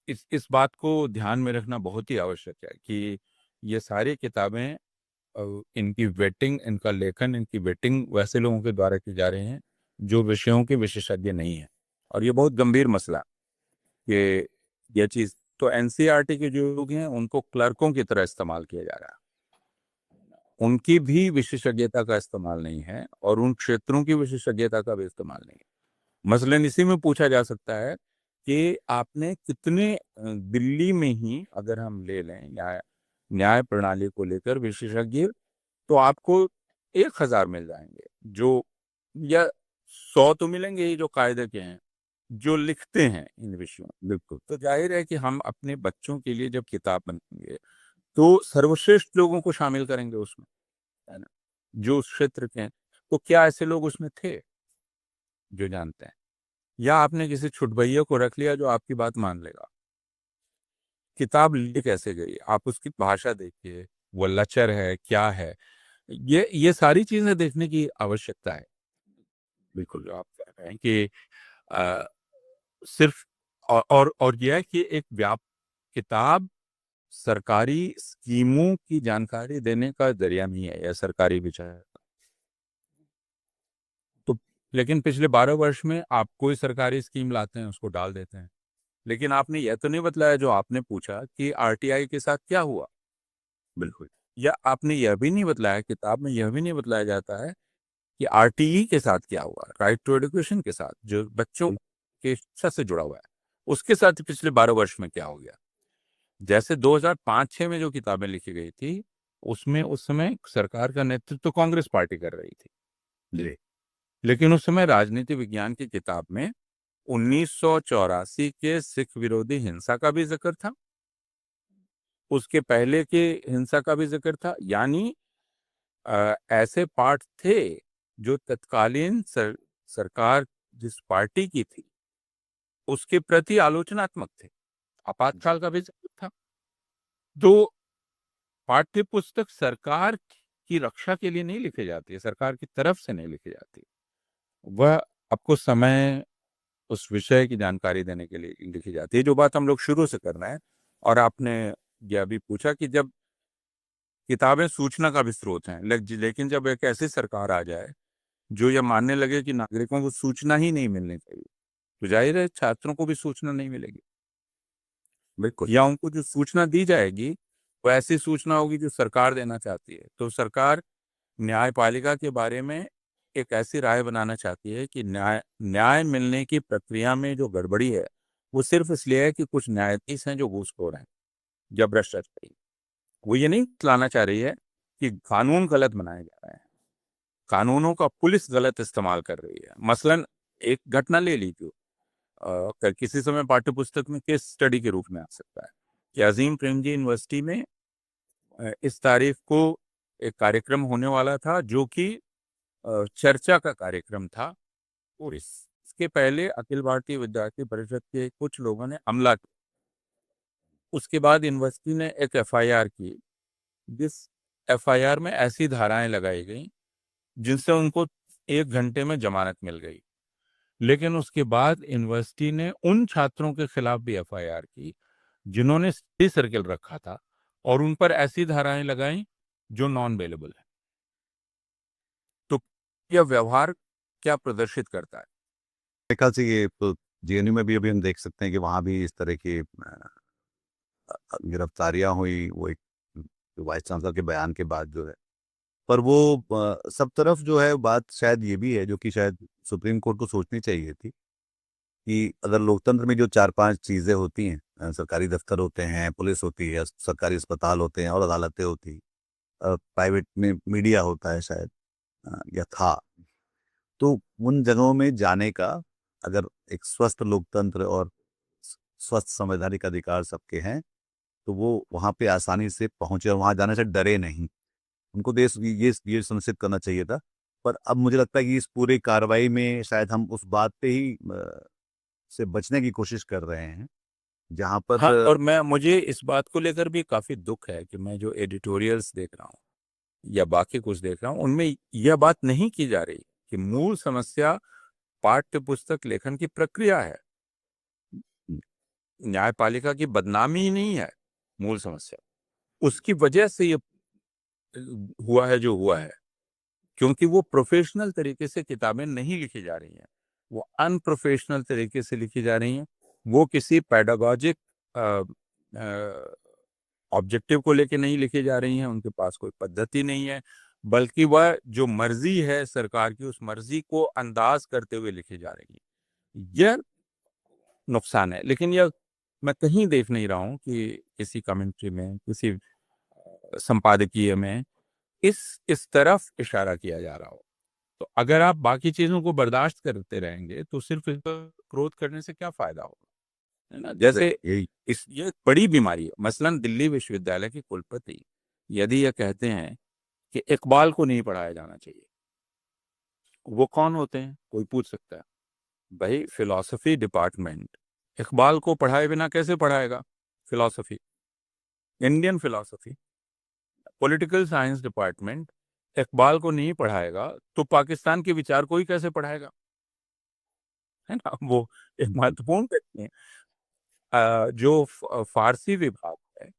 इस बात को ध्यान में रखना बहुत ही आवश्यक है कि ये सारी किताबें, इनकी वेटिंग, इनका लेखन, इनकी वेटिंग वैसे लोगों के द्वारा की जा रही हैं जो विषयों के विशेषज्ञ नहीं है। और ये बहुत गंभीर मसला है कि ये चीज, तो एनसीईआरटी के जो लोग हैं उनको क्लर्कों की तरह इस्तेमाल किया जा रहा है। उनकी भी विशेषज्ञता का इस्तेमाल नहीं है, और उन क्षेत्रों की विशेषज्ञता का भी इस्तेमाल नहीं है। मसलन इसी में पूछा जा सकता है कि आपने कितने दिल्ली में ही अगर हम ले लें न्याय प्रणाली को लेकर विशेषज्ञ, तो आपको 1000 मिल जाएंगे, जो, या 100 तो मिलेंगे ही जो कायदे के हैं, जो लिखते हैं इन विषयों में। बिल्कुल, तो जाहिर है कि हम अपने बच्चों के लिए जब किताब बनाएंगे तो सर्वश्रेष्ठ लोगों को शामिल करेंगे उसमें, है ना, जो उस क्षेत्र के हैं। तो क्या ऐसे लोग उसमें थे जो जानते हैं, या आपने किसी छुटभैया को रख लिया जो आपकी बात मान लेगा? किताब लिख कैसे गई, आप उसकी भाषा देखिए, वो लचर है क्या है, ये सारी चीजें देखने की आवश्यकता है। बिल्कुल, जो आप कह रहे हैं कि अ, सिर्फ, और यह है कि एक किताब सरकारी स्कीमों की जानकारी देने का जरिया नहीं है, या सरकारी विचार। तो लेकिन पिछले 12 वर्ष में आप कोई सरकारी स्कीम लाते हैं उसको डाल देते हैं, लेकिन आपने यह तो नहीं बतलाया जो आपने पूछा कि आरटीआई के साथ क्या हुआ। बिल्कुल, या आपने यह भी नहीं बतलाया, किताब में यह भी नहीं बतलाया जाता है कि आरटीई के साथ क्या हुआ, राइट टू एजुकेशन के साथ, जो बच्चों के शिक्षा से जुड़ा हुआ है, उसके साथ पिछले 12 वर्ष में क्या हो गया। जैसे 2005-6 में जो किताबें लिखी गई थी, उसमें उस समय सरकार का नेतृत्व तो कांग्रेस पार्टी कर रही थी जी, लेकिन उस समय राजनीति विज्ञान की किताब में 1984 के सिख विरोधी हिंसा का भी जिक्र था, उसके पहले के हिंसा का भी जिक्र था। यानी ऐसे पाठ थे जो तत्कालीन सरकार जिस पार्टी की थी उसके प्रति आलोचनात्मक थे। आपातकाल का भी जिक्र था। तो पाठ्य पुस्तक सरकार की रक्षा के लिए नहीं लिखी जाती है, सरकार की तरफ से नहीं लिखी जाती, वह आपको समय, उस विषय की जानकारी देने के लिए लिखी जाती है, जो बात हम लोग शुरू से कर रहे हैं। और आपने यह भी पूछा कि जब किताबें सूचना का भी स्रोत हैं, लेकिन जब एक ऐसी सरकार आ जाए जो यह मानने लगे कि नागरिकों को सूचना ही नहीं मिलनी चाहिए, तो जाहिर है छात्रों को भी सूचना नहीं मिलेगी। बिल्कुल, या उनको जो सूचना दी जाएगी वो ऐसी सूचना होगी जो सरकार देना चाहती है। तो सरकार न्यायपालिका के बारे में एक ऐसी राय बनाना चाहती है कि न्याय न्याय मिलने की प्रक्रिया में जो गड़बड़ी है वो सिर्फ इसलिए है कि कुछ न्यायाधीश हैं जो घूसखोर हैं या भ्रष्टाचारी। वो ये नहीं लाना चाह रही है कि कानून गलत बनाए जा रहे हैं, कानूनों का पुलिस गलत इस्तेमाल कर रही है। मसलन एक घटना ले लीजिए, किसी समय पाठ्य पुस्तक में केस स्टडी के रूप में आ सकता है कि अजीम प्रेमजी यूनिवर्सिटी में इस तारीख को एक कार्यक्रम होने वाला था जो कि चर्चा का कार्यक्रम था, और इसके पहले अखिल भारतीय विद्यार्थी परिषद के कुछ लोगों ने हमला किया। उसके बाद यूनिवर्सिटी ने एक एफआईआर की, जिस एफआईआर में ऐसी धाराएं लगाई गई जिनसे उनको 1 घंटे में जमानत मिल गई। लेकिन उसके बाद यूनिवर्सिटी ने उन छात्रों के खिलाफ भी एफआईआर की जिन्होंने स्टडी सर्किल रखा था, और उन पर ऐसी धाराएं लगाई जो नॉन बेलेबल है। तो यह व्यवहार क्या प्रदर्शित करता है? मेरे ख्याल से ये तो जेएनयू में भी अभी हम देख सकते हैं कि वहाँ भी इस तरह की गिरफ्तारियां हुई, वो एक वाइस चांसलर के बयान के बाद जो है। पर वो सब तरफ जो है बात शायद ये भी है, जो कि शायद सुप्रीम कोर्ट को सोचनी चाहिए थी, कि अगर लोकतंत्र में जो 4-5 चीजें होती हैं, सरकारी दफ्तर होते हैं, पुलिस होती है, सरकारी अस्पताल होते हैं और अदालतें होती हैं, प्राइवेट में मीडिया होता है शायद, या था, तो उन जगहों में जाने का, अगर एक स्वस्थ लोकतंत्र और स्वस्थ संवैधानिक अधिकार सबके हैं, तो वो वहाँ पे आसानी से पहुंचे और वहाँ जाने से डरे नहीं। उनको देश ये सुनिश्चित करना चाहिए था। पर अब मुझे लगता है कि इस पूरी कार्रवाई में शायद हम उस बात पे ही से बचने की कोशिश कर रहे हैं, जहाँ पर हाँ, और मुझे इस बात को लेकर भी काफी दुख है कि मैं जो एडिटोरियल्स देख रहा हूँ या बाकी कुछ देख रहा हूँ, उनमें यह बात नहीं की जा रही कि मूल समस्या पाठ्य पुस्तक लेखन की प्रक्रिया है। न्यायपालिका की बदनामी ही नहीं है मूल समस्या, उसकी वजह से ये हुआ है जो हुआ है, क्योंकि वो प्रोफेशनल तरीके से किताबें नहीं लिखी जा रही हैं, वो अनप्रोफेशनल तरीके से लिखी जा रही हैं। वो किसी पैडागॉजिक ऑब्जेक्टिव को लेके नहीं लिखी जा रही हैं, उनके पास कोई पद्धति नहीं है, बल्कि वह जो मर्जी है सरकार की, उस मर्जी को अंदाज करते हुए लिखी जा रही है। यह नुकसान है। लेकिन यह मैं कहीं देख नहीं रहा हूं कि किसी कमेंट्री में, किसी संपादकीय में इस तरफ इशारा किया जा रहा हो। तो अगर आप बाकी चीजों को बर्दाश्त करते रहेंगे तो सिर्फ इस पर क्रोध करने से क्या फायदा होगा, है ना? जैसे यही ये बड़ी बीमारी है। मसलन दिल्ली विश्वविद्यालय के कुलपति यदि यह कहते हैं कि इकबाल को नहीं पढ़ाया जाना चाहिए, वो कौन होते हैं? कोई पूछ सकता है। भाई, फिलॉसफी डिपार्टमेंट इकबाल को पढ़ाए बिना कैसे पढ़ाएगा? Philosophy, Indian philosophy, political science department Iqbal को नहीं पढ़ाएगा तो पाकिस्तान के विचार को ही कैसे पढ़ाएगा? है ना? वो एक महत्वपूर्ण व्यक्ति है। जो फारसी विभाग है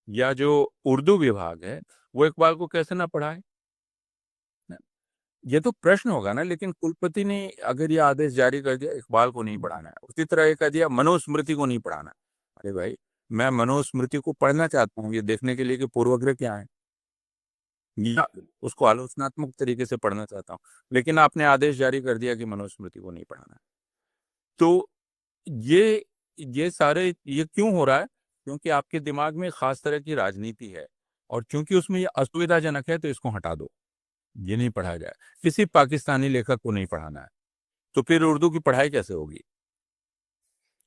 या जो उर्दू विभाग है, वो इकबाल को कैसे ना पढ़ाए? ना? ये तो प्रश्न होगा ना। लेकिन कुलपति ने अगर ये आदेश जारी कर दिया इकबाल को नहीं पढ़ाना है, उसी तरह ये कह दिया मनुस्मृति को नहीं पढ़ाना है। अरे भाई, मैं मनुस्मृति को पढ़ना चाहता हूँ ये देखने के लिए कि पूर्वग्रह क्या है, या उसको आलोचनात्मक तरीके से पढ़ना चाहता हूँ, लेकिन आपने आदेश जारी कर दिया कि मनुस्मृति को नहीं पढ़ाना है। तो ये ये क्यों हो रहा है? क्योंकि आपके दिमाग में खास तरह की राजनीति है, और क्योंकि उसमें ये असुविधाजनक है तो इसको हटा दो, ये नहीं पढ़ाया जाए। किसी पाकिस्तानी लेखक को नहीं पढ़ाना है, तो फिर उर्दू की पढ़ाई कैसे होगी?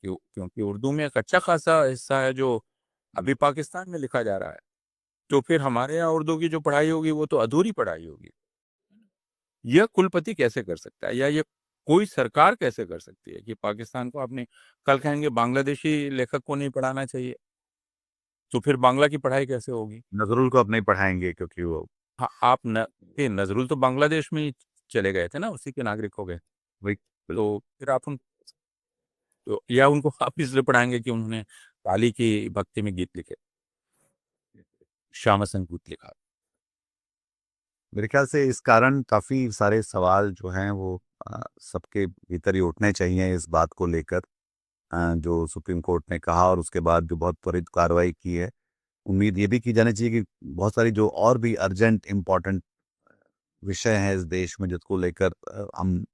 क्योंकि उर्दू में एक अच्छा खासा हिस्सा है जो अभी पाकिस्तान में लिखा जा रहा है। तो फिर हमारे यहाँ उर्दू की जो पढ़ाई होगी वो तो अधूरी पढ़ाई होगी। यह कुलपति कैसे कर सकता है, या ये कोई सरकार कैसे कर सकती है कि पाकिस्तान को आपने कल कहेंगे बांग्लादेशी लेखक को नहीं पढ़ाना चाहिए, तो फिर बांग्ला की पढ़ाई कैसे होगी? नजरुल को अब नहीं पढ़ाएंगे क्योंकि वो हाँ, नजरुल तो बांग्लादेश में ही चले गए थे ना, उसी के नागरिक हो गए। वही तो फिर आप तो या उनको आप इसलिए पढ़ाएंगे कि उन्होंने काली की भक्ति में गीत लिखे, श्याम संगीत लिखा। मेरे ख्याल से इस कारण काफी सारे सवाल जो हैं वो सबके भीतर ही उठने चाहिए इस बात को लेकर, जो सुप्रीम कोर्ट ने कहा और उसके बाद जो बहुत त्वरित कार्रवाई की है, उम्मीद ये भी की जानी चाहिए कि बहुत सारी जो और भी अर्जेंट इम्पोर्टेंट विषय हैं इस देश में, जिसको लेकर हम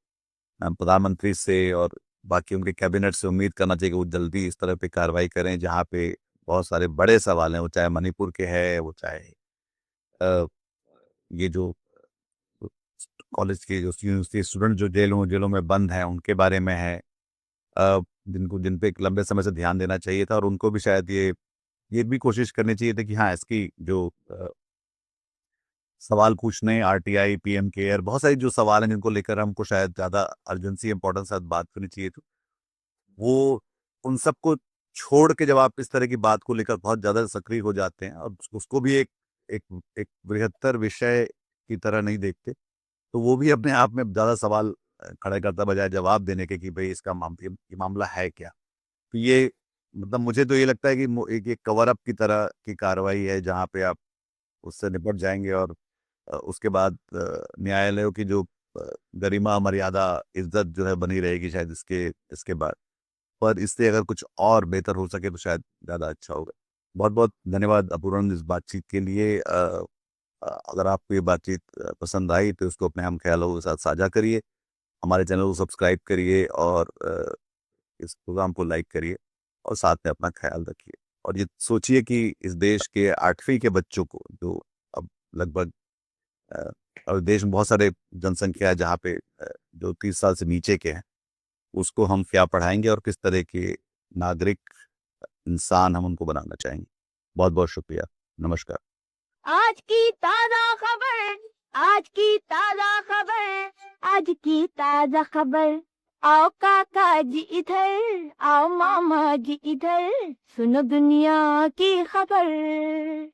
प्रधानमंत्री से और बाकी उनके कैबिनेट से उम्मीद करना चाहिए कि वो जल्दी इस तरह पे कार्रवाई करें, जहाँ पे बहुत सारे बड़े सवाल हैं, वो चाहे मणिपुर के हैं, वो चाहे ये जो कॉलेज के जो यूनिवर्सिटी स्टूडेंट जो जेलों में बंद हैं, उनके बारे में है, जिन पे एक लंबे समय से ध्यान देना चाहिए था, और उनको भी शायद ये भी कोशिश करनी चाहिए थी कि हाँ, इसकी जो सवाल पूछने, आरटीआई, पीएम केयर, बहुत सारी जो सवाल हैं जिनको लेकर हमको शायद ज़्यादा अर्जेंसी इम्पोर्टेंस के साथ बात करनी चाहिए थी, वो उन सबको छोड़ के जब आप इस तरह की बात को लेकर बहुत ज़्यादा सक्रिय हो जाते हैं और उसको भी एक एक बृहत्तर विषय की तरह नहीं देखते, तो वो भी अपने आप में ज़्यादा सवाल खड़े करता बजाय जवाब देने के कि भई इसका ये मामला है क्या? तो ये मतलब मुझे तो ये लगता है कि एक कवर अप की तरह की कार्रवाई है, जहाँ पे आप उससे निपट जाएँगे और उसके बाद न्यायालयों की जो गरिमा, मर्यादा, इज़्ज़त जो है बनी रहेगी शायद इसके इसके बाद। पर इससे अगर कुछ और बेहतर हो सके तो शायद ज़्यादा अच्छा होगा। बहुत-बहुत धन्यवाद अपूर्व इस बातचीत के लिए। अगर आपको ये बातचीत पसंद आई तो इसको अपने हम ख़यालों के साथ साझा करिए। हमारे चैनल को सब्सक्राइब करिए और इस प्रोग्राम को लाइक करिए और साथ में अपना ख़्याल रखिए। और ये सोचिए कि इस देश के 8वीं के बच्चों को, जो अब लगभग अ, और देश में बहुत सारे जनसंख्या है जहाँ पे जो 30 साल से नीचे के हैं, उसको हम क्या पढ़ाएँगे और किस तरह के नागरिक इंसान हम उनको बनाना चाहेंगे। बहुत-बहुत शुक्रिया। नमस्कार। आज की ताजा खबर, आज की ताजा खबर, आज की ताजा खबर। आओ काका जी इधर, आओ मामा जी इधर, सुनो दुनिया की खबर।